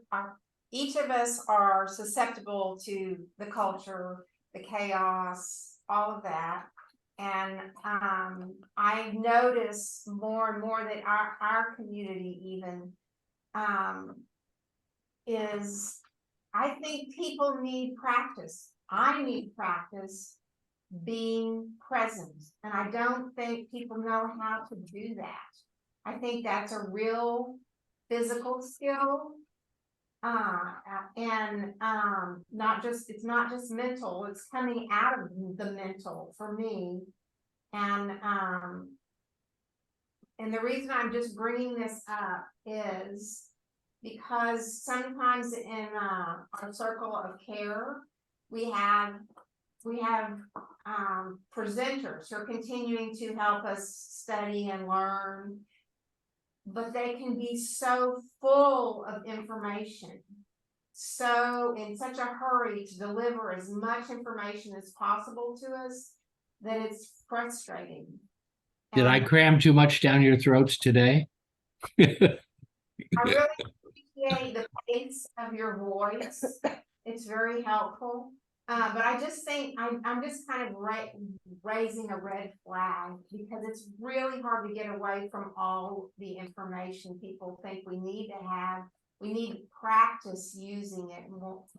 each of us are susceptible to the culture, the chaos, all of that. And I notice more and more that our community even is, I think people need practice. I need practice being present. And I don't think people know how to do that. I think that's a real physical skill. And it's not just mental, it's coming out of the mental for me. And the reason I'm just bringing this up is because sometimes in our circle of care, we have presenters who are continuing to help us study and learn, but they can be so full of information, so in such a hurry to deliver as much information as possible to us that it's frustrating. Did I cram too much down your throats today? I really appreciate the pace of your voice. It's very helpful. But I just think I'm just kind of raising a red flag because it's really hard to get away from all the information people think we need to have. We need to practice using it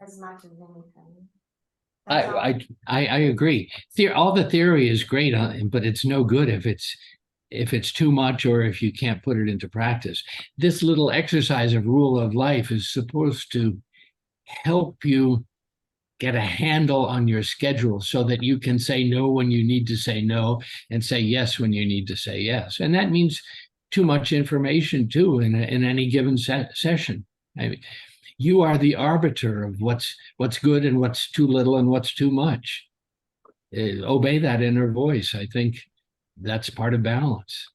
as much as anything. I agree. All the theory is great, but it's no good if it's too much or if you can't put it into practice. This little exercise of rule of life is supposed to help you get a handle on your schedule so that you can say no when you need to say no and say yes when you need to say yes. And that means too much information too in any given session. I mean, you are the arbiter of what's good and what's too little and what's too much. Obey that inner voice. I think that's part of balance.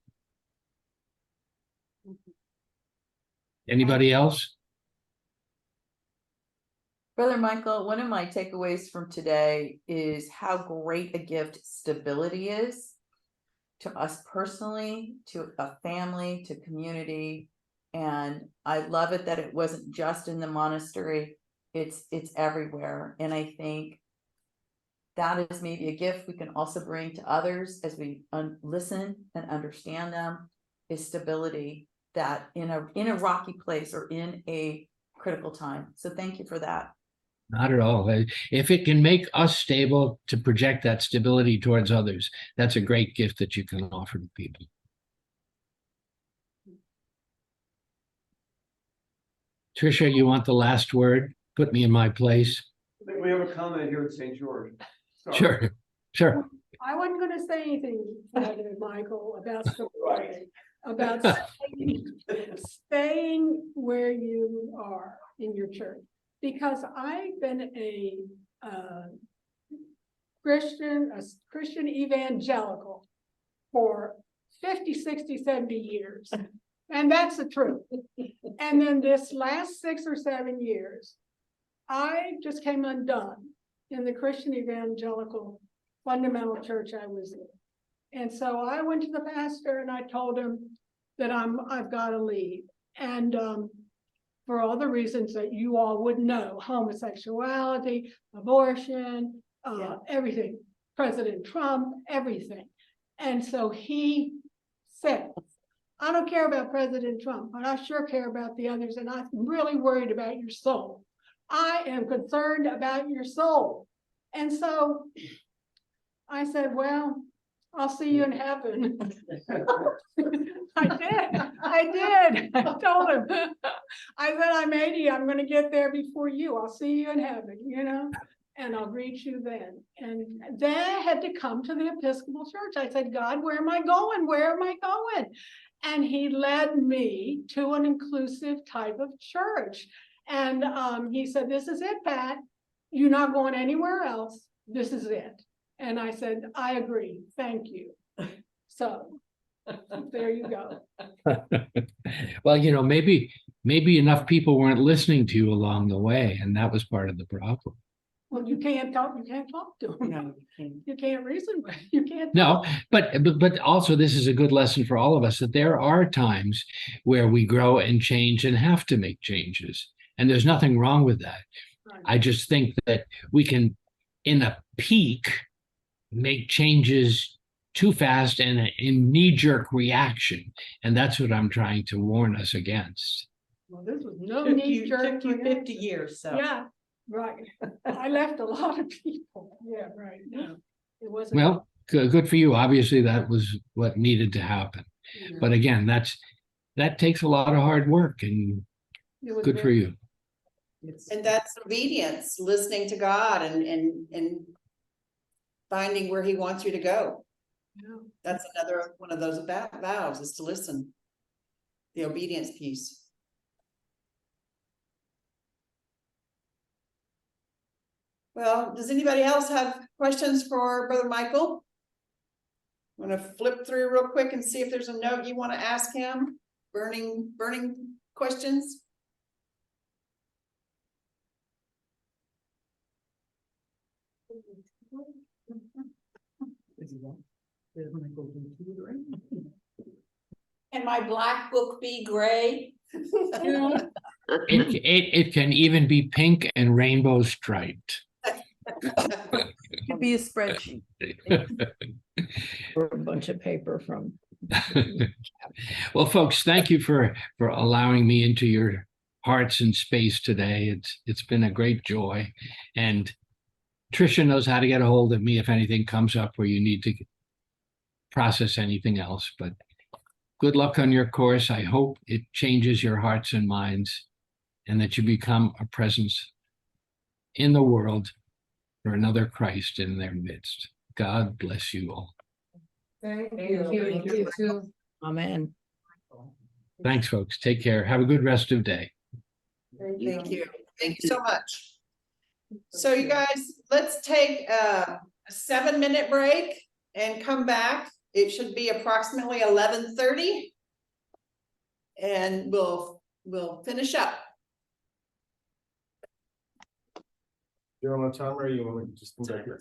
Anybody else? Brother Michael, one of my takeaways from today is how great a gift stability is to us personally, to a family, to community. And I love it that it wasn't just in the monastery, it's everywhere. And I think that is maybe a gift we can also bring to others as we listen and understand them, is stability that in a rocky place or in a critical time. So thank you for that. Not at all. If it can make us stable to project that stability towards others, that's a great gift that you can offer to people. Tricia, you want the last word? Put me in my place. I think we have a comment here at St. George. Sorry. Sure. I wasn't going to say anything, Michael, about staying where you are in your church. Because I've been a Christian evangelical for 50, 60, 70 years. And that's the truth. And then this last 6 or 7 years, I just came undone in the Christian evangelical fundamental church I was in. And so I went to the pastor and I told him that I've got to leave. And for all the reasons that you all would know, homosexuality, abortion, everything, President Trump, everything. And so he said, I don't care about President Trump, but I sure care about the others, and I'm really worried about your soul. I am concerned about your soul. And so I said, well, I'll see you in heaven. I did. I told him. I said, I'm 80, I'm gonna get there before you. I'll see you in heaven, you know, and I'll greet you then. And then I had to come to the Episcopal Church. I said, God, where am I going? Where am I going? And he led me to an inclusive type of church. And he said, this is it, Pat. You're not going anywhere else. This is it. And I said, I agree. Thank you. So there you go. Well, maybe enough people weren't listening to you along the way, and that was part of the problem. Well, you can't talk to them. No, you can't. You can't reason with, you can't. No, talk. but also this is a good lesson for all of us that there are times where we grow and change and have to make changes. And there's nothing wrong with that. Right. I just think that we can, in a peak, make changes too fast and in knee-jerk reaction. And that's what I'm trying to warn us against. Well, this was no Took knee jerk. took you 50 years, so. Yeah, right. I left a lot of people. Yeah, right. No, it wasn't. Well, good for you. Obviously, that was what needed to happen. Yeah. But again, that takes a lot of hard work, and It was good for very- you. And that's obedience, listening to God and finding where he wants you to go. Yeah. That's another one of those vows, is to listen. The obedience piece. Well, does anybody else have questions for Brother Michael? Want to flip through real quick and see if there's a note you want to ask him? Burning questions? Can my black book be gray? It can even be pink and rainbow striped. Could be a spreadsheet. Or a bunch of paper from. Well, folks, thank you for allowing me into your hearts and space today. It's been a great joy. And Tricia knows how to get a hold of me if anything comes up where you need to process anything else. But good luck on your course. I hope it changes your hearts and minds and that you become a presence in the world for another Christ in their midst. God bless you all. Thank Thank you. you. You too. Amen. Thanks, folks. Take care. Have a good rest of day. Thank you. Thank you so much. So you guys, let's take a 7-minute break and come back. It should be approximately 11:30. And we'll finish up. You're on a timer, or you want me to just come back here?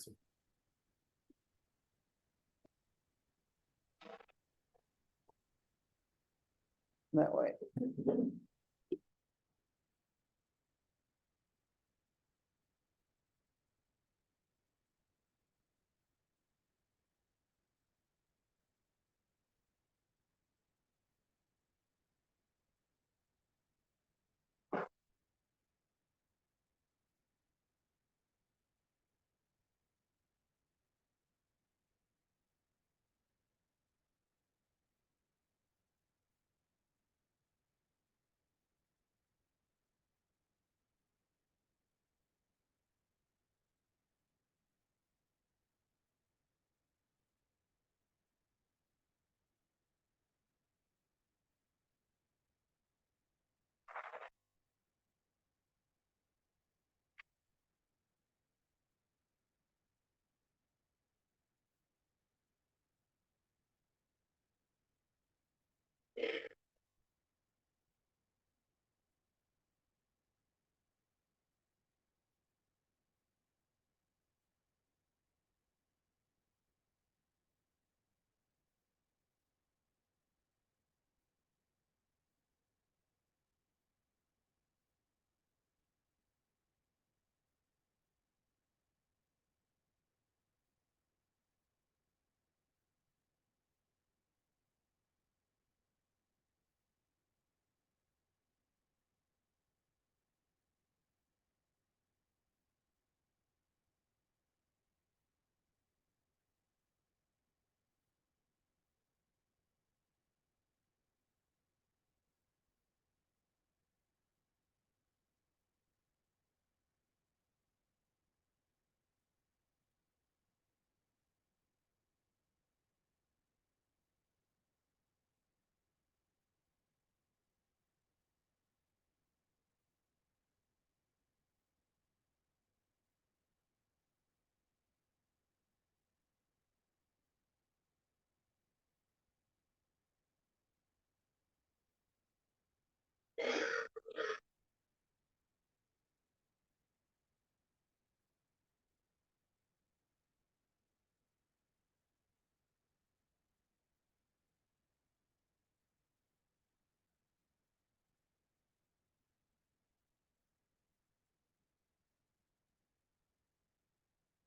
That way.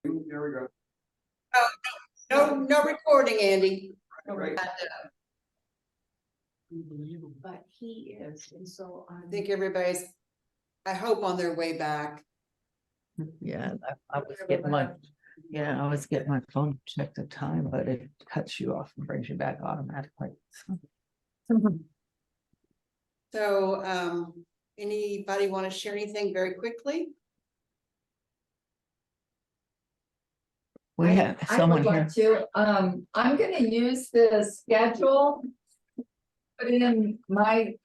There we go. No recording, Andy. Right. But he is, and so I think everybody's, I hope, on their way back. Yeah, I was getting I was getting my phone to check the time, but it cuts you off and brings you back automatically. So, anybody want to share anything very quickly? We have someone here. I'm gonna use the schedule. Put in my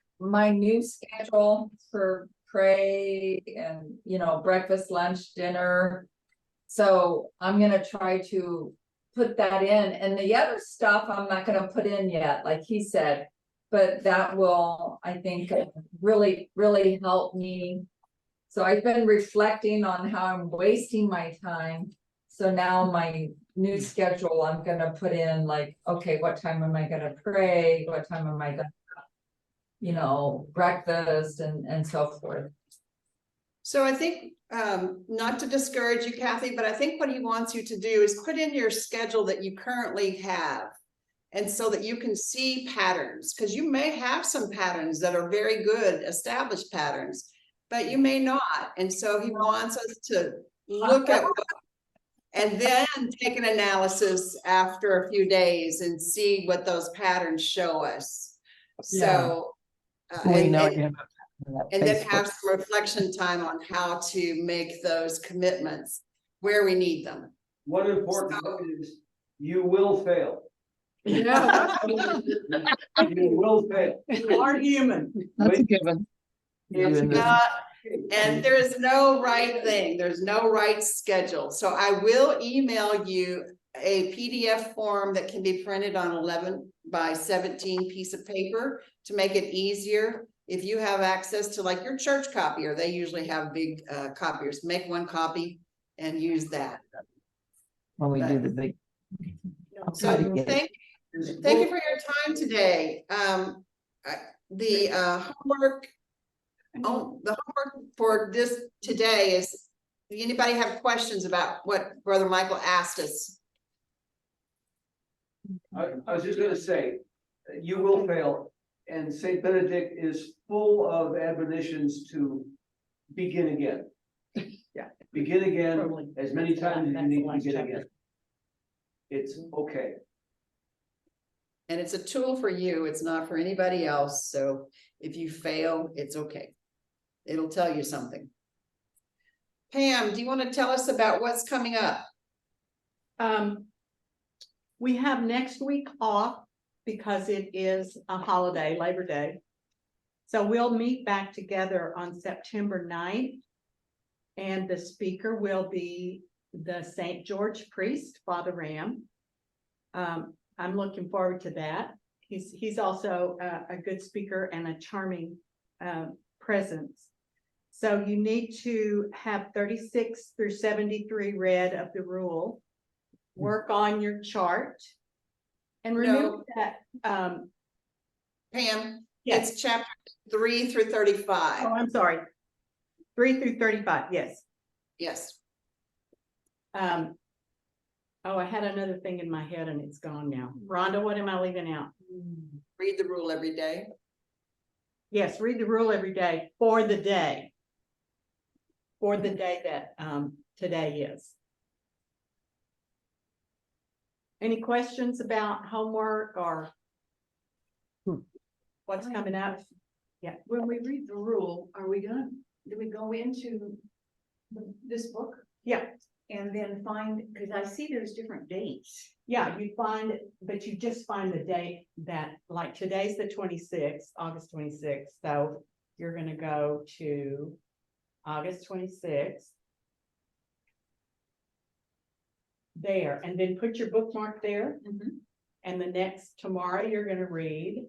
new schedule for pray and, breakfast, lunch, dinner. So I'm gonna try to put that in, and the other stuff I'm not gonna put in yet, like he said. But that will, I think, really, really help me. So I've been reflecting on how I'm wasting my time. So now my new schedule, I'm gonna put in like, okay, what time am I gonna pray? What time am I gonna, breakfast and so forth. So I think, not to discourage you, Kathy, but I think what he wants you to do is put in your schedule that you currently have. And so that you can see patterns, because you may have some patterns that are very good, established patterns, but you may not. And so he wants us to look at and then take an analysis after a few days and see what those patterns show us. So, and then have some reflection time on how to make those commitments where we need them. One important thing is you will fail. Yeah. You will fail. You are human. That's a given. It's not, and there is no right thing. There's no right schedule. So I will email you a PDF form that can be printed on 11 by 17 piece of paper to make it easier. If you have access to like your church copier, they usually have big copiers. Make one copy and use that. When we do the big. So thank you for your time today. The homework for this today is, does anybody have questions about what Brother Michael asked us? I was just gonna say, you will fail, and Saint Benedict is full of admonitions to begin again. Yeah. Begin again Totally. as many times as you That's need the to last begin chapter. again. It's okay. And it's a tool for you. It's not for anybody else. So if you fail, it's okay. It'll tell you something. Pam, do you want to tell us about what's coming up? We have next week off because it is a holiday, Labor Day. So we'll meet back together on September 9th. And the speaker will be the St. George priest, Father Ram. I'm looking forward to that. He's also a good speaker and a charming presence. So you need to have 36 through 73 read of the rule. Work on your chart. And remember that Pam, yes. It's chapter 3 through 35. Oh, I'm sorry. 3 through 35, yes. Yes. Oh, I had another thing in my head and it's gone now. Rhonda, what am I leaving out? Read the rule every day. Yes, read the rule every day for the day. For the day that today is. Any questions about homework or what's coming up? Yeah. When we read the rule, do we go into this book? Yeah. And then find, because I see there's different dates. Yeah, you find, but you just find the date that, like today's the 26th, August 26th. So you're gonna go to August 26th. There, and then put your bookmark there. And the next tomorrow you're gonna read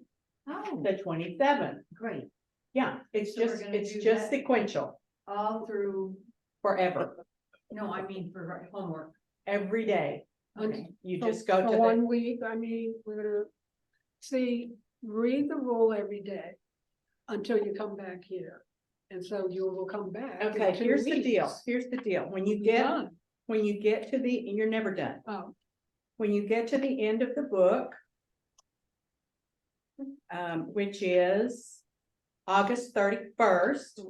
the 27th. Great. Yeah, it's So we're just, gonna it's do just that sequential all through, forever, no, I mean for homework. every day. Okay. You For- just go for to the, 1 week, I mean, we're gonna read the rule every day until you come back here. And so you will come back. in okay, 2 here's the deal, weeks. here's the deal. When you We'll be get, done. when you get to the, and you're never done. Oh, When you get to the end of the book, which is August 31st,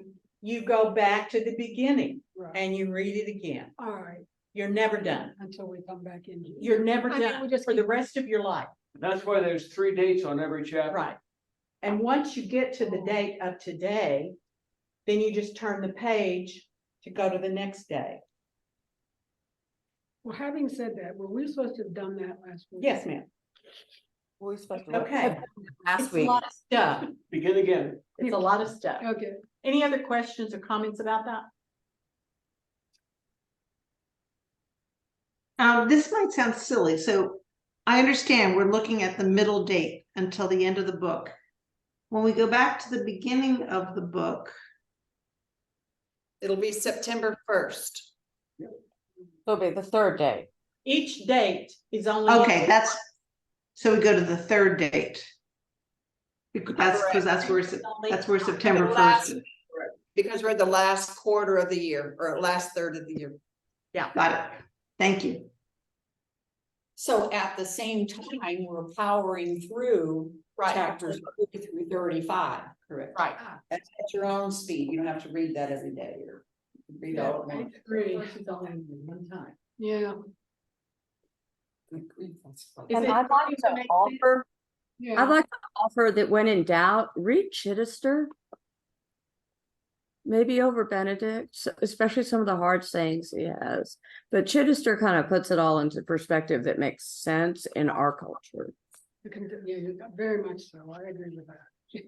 you go back to the beginning right, and you read it again. all right, You're never done. until we come back in. You're never I think done we just for the keep- rest of your life. That's why there's 3 dates on every chapter. Right. And once you get to the date of today, then you just turn the page to go to the next day. Well, having said that, were we supposed to have done that last week? Yes, ma'am. We're supposed to. Okay. Last It's a week. lot of stuff. Begin again. It's a lot of stuff. Okay. Any other questions or comments about that? This might sound silly, so I understand we're looking at the middle date until the end of the book. When we go back to the beginning of the book, It'll be September 1st. It'll be the third day. Each date is only. okay, so we go to the third date. That's because that's where September The 1st last- is. Because we're the last quarter of the year, or last third of the year. Yeah. Got it. Thank you. So at the same time, we're powering through Right. chapters 30 through 35, correct? Right. That's at your own speed. You don't have to read that every day or read all at I once. agree. Versus only one time. Yeah, Good grief, that's fun. And it I'd like starting to to make offer, yeah. I'd like to offer that when in doubt, read Chittister. Maybe over Benedict, especially some of the hard sayings he has. But Chittister kind of puts it all into perspective that makes sense in our culture. Yeah, very much so. I agree with that.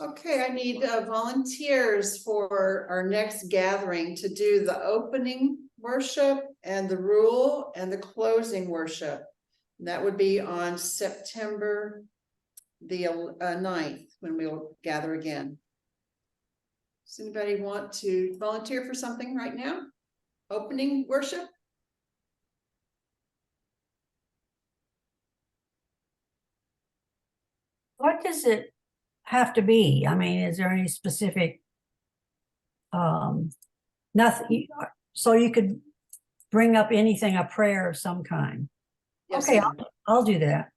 Okay, I need volunteers for our next gathering to do the opening worship and the rule and the closing worship. And that would be on September the 9th, when we'll gather again. Does anybody want to volunteer for something right now? Opening worship? What does it have to be? I mean, is there any specific? Nothing, so you could bring up anything, a prayer of some kind. Yes, Okay, ma'am. I'll do that.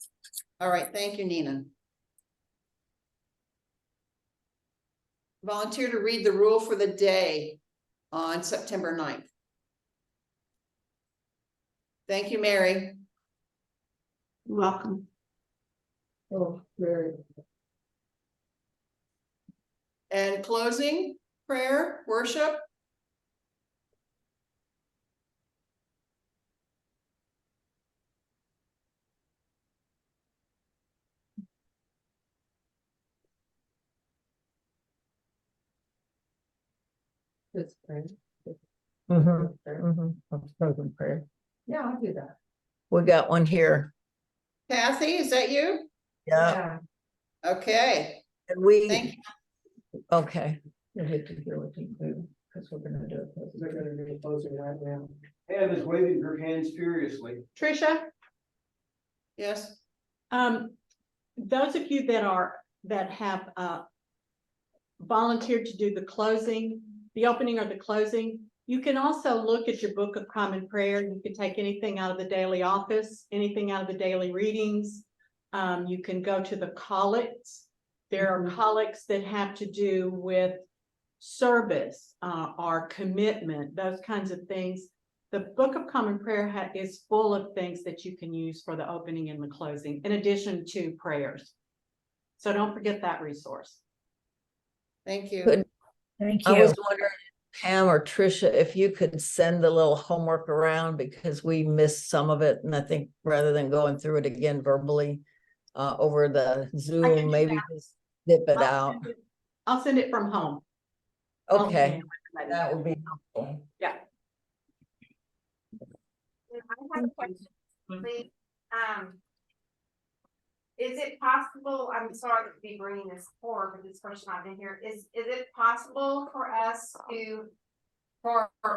All right, thank you, Nina. Volunteer to read the rule for the day on September 9th. Thank you, Mary. Welcome. Oh, very. And closing prayer, worship. This prayer. Spoken prayer. Yeah, I'll do that. We got one here. Kathy, is that you? Yeah. Okay, And we, thank you. okay. You'll get to hear what you do, because we're gonna do it. They're gonna be closing right now. Anne is waving her hands furiously. Tricia, Yes, those of you that have volunteered to do the closing, the opening or the closing, you can also look at your Book of Common Prayer. You can take anything out of the daily office, anything out of the daily readings. You can go to the collects. There are collects that have to do with service, or commitment, those kinds of things. The Book of Common Prayer is full of things that you can use for the opening and the closing, in addition to prayers. So don't forget that resource. thank you. Good. Thank I you. was wondering, Pam or Tricia, if you could send the little homework around, because we missed some of it, and I think rather than going through it again verbally over the Zoom, maybe just zip it out. I'll send it from home. Okay, I'll- that would be helpful. Yeah. I have a question, please. Is it possible, I'm sorry to be bringing this forward, but this question I've been here, is it possible for us to,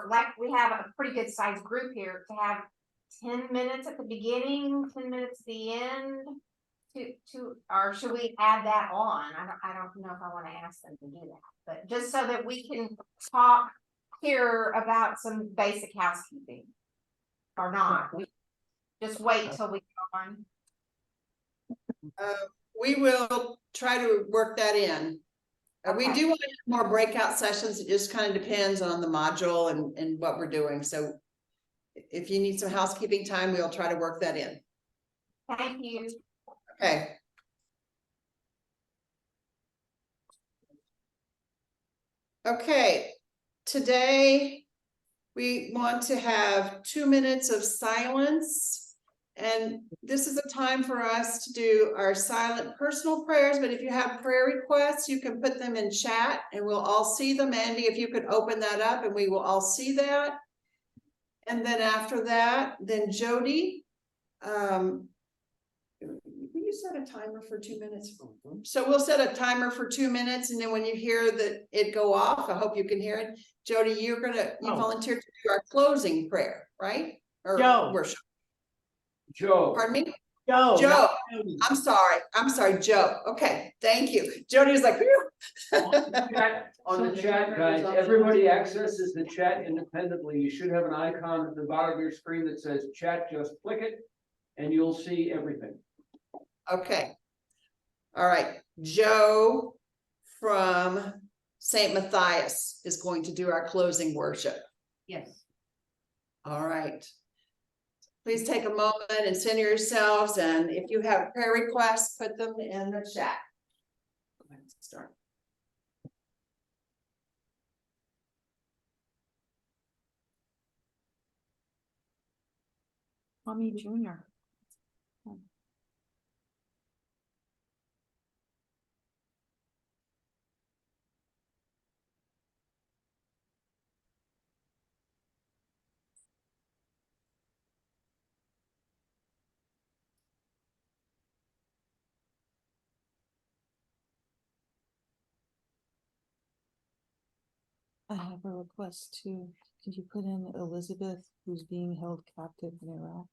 like, we have a pretty good sized group here, to have 10 minutes at the beginning, 10 minutes at the end? or should we add that on? I don't know if I wanna ask them to do that, but just so that we can talk here about some basic housekeeping. Or not, we just wait till we go on. We will try to work that in. We Okay. do want to have more breakout sessions. It just kind of depends on the module and what we're doing. So if you need some housekeeping time, we'll try to work that in. Thank you. Okay. Okay, today we want to have 2 minutes of silence. And this is a time for us to do our silent personal prayers, but if you have prayer requests, you can put them in chat and we'll all see them. Andy, if you could open that up and we will all see that. And then after that, then Jody, will you set a timer for 2 minutes? So we'll set a timer for 2 minutes, and then when you hear that it go off, I hope you can hear it. Jody, you volunteered to do our closing prayer, right? Or Joe. worship. Joe. Pardon me? Joe. Joe. I'm sorry, Joe. Okay, thank you. Jody was like, phew. On the chat, guys, everybody accesses the chat independently. You should have an icon at the bottom of your screen that says chat, just click it and you'll see everything. Okay. All right, Joe from St. Matthias is going to do our closing worship. Yes. All right. Please take a moment and center yourselves, and if you have prayer requests, put them in the chat. Let's start. Tommy Jr. I have a request too. Could you put in Elizabeth, who's being held captive in Iraq?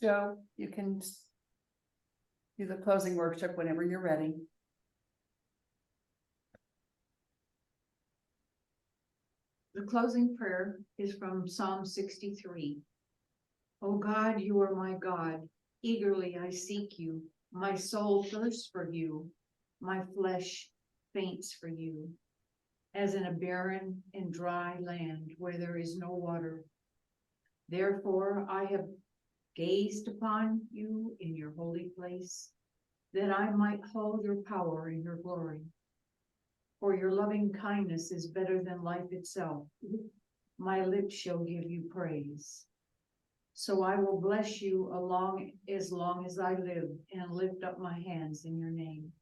Joe, you can do the closing worship whenever you're ready. The closing prayer is from Psalm 63. O God, you are my God. Eagerly I seek you. My soul thirsts for you. My flesh faints for you, as in a barren and dry land where there is no water. Therefore I have gazed upon you in your holy place, that I might hold your power in your glory. For your loving kindness is better than life itself. My lips shall give you praise. So I will bless you as long as I live and lift up my hands in your name.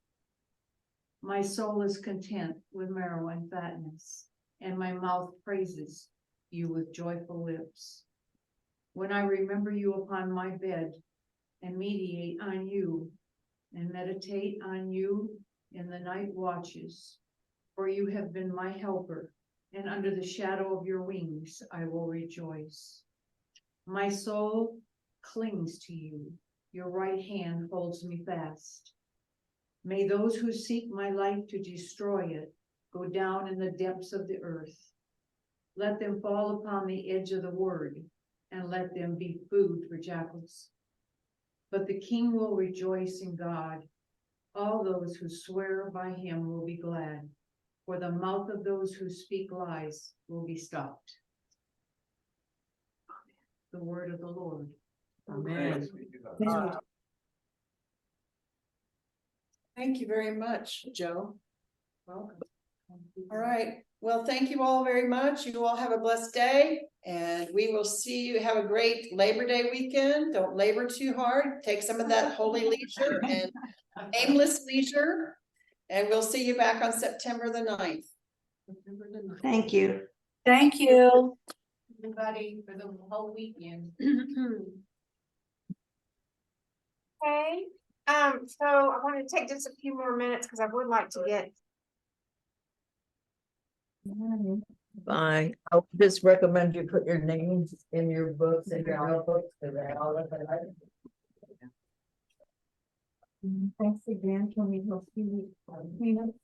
My soul is content with marrow and fatness, and my mouth praises you with joyful lips. When I remember you upon my bed and meditate on you and meditate on you in the night watches, for you have been my helper, and under the shadow of your wings I will rejoice. My soul clings to you, your right hand holds me fast. May those who seek my life to destroy it go down in the depths of the earth. Let them fall upon the edge of the word, and let them be food for jackals. But the king will rejoice in God. All those who swear by him will be glad, for the mouth of those who speak lies will be stopped. The word of the Lord. Amen. Thank you very much, Joe. Welcome. All right. Well, thank you all very much. You all have a blessed day, and we will see you. Have a great Labor Day weekend. Don't labor too hard. Take some of that holy leisure and aimless leisure. And we'll see you back on September the 9th. Thank you. Thank you. Everybody for the whole weekend. Okay, so I want to take just a few more minutes because I would like to get. Fine, I'll just recommend you put your names in your books and your notebooks, because I all of it. Thanks again. Can we help you clean up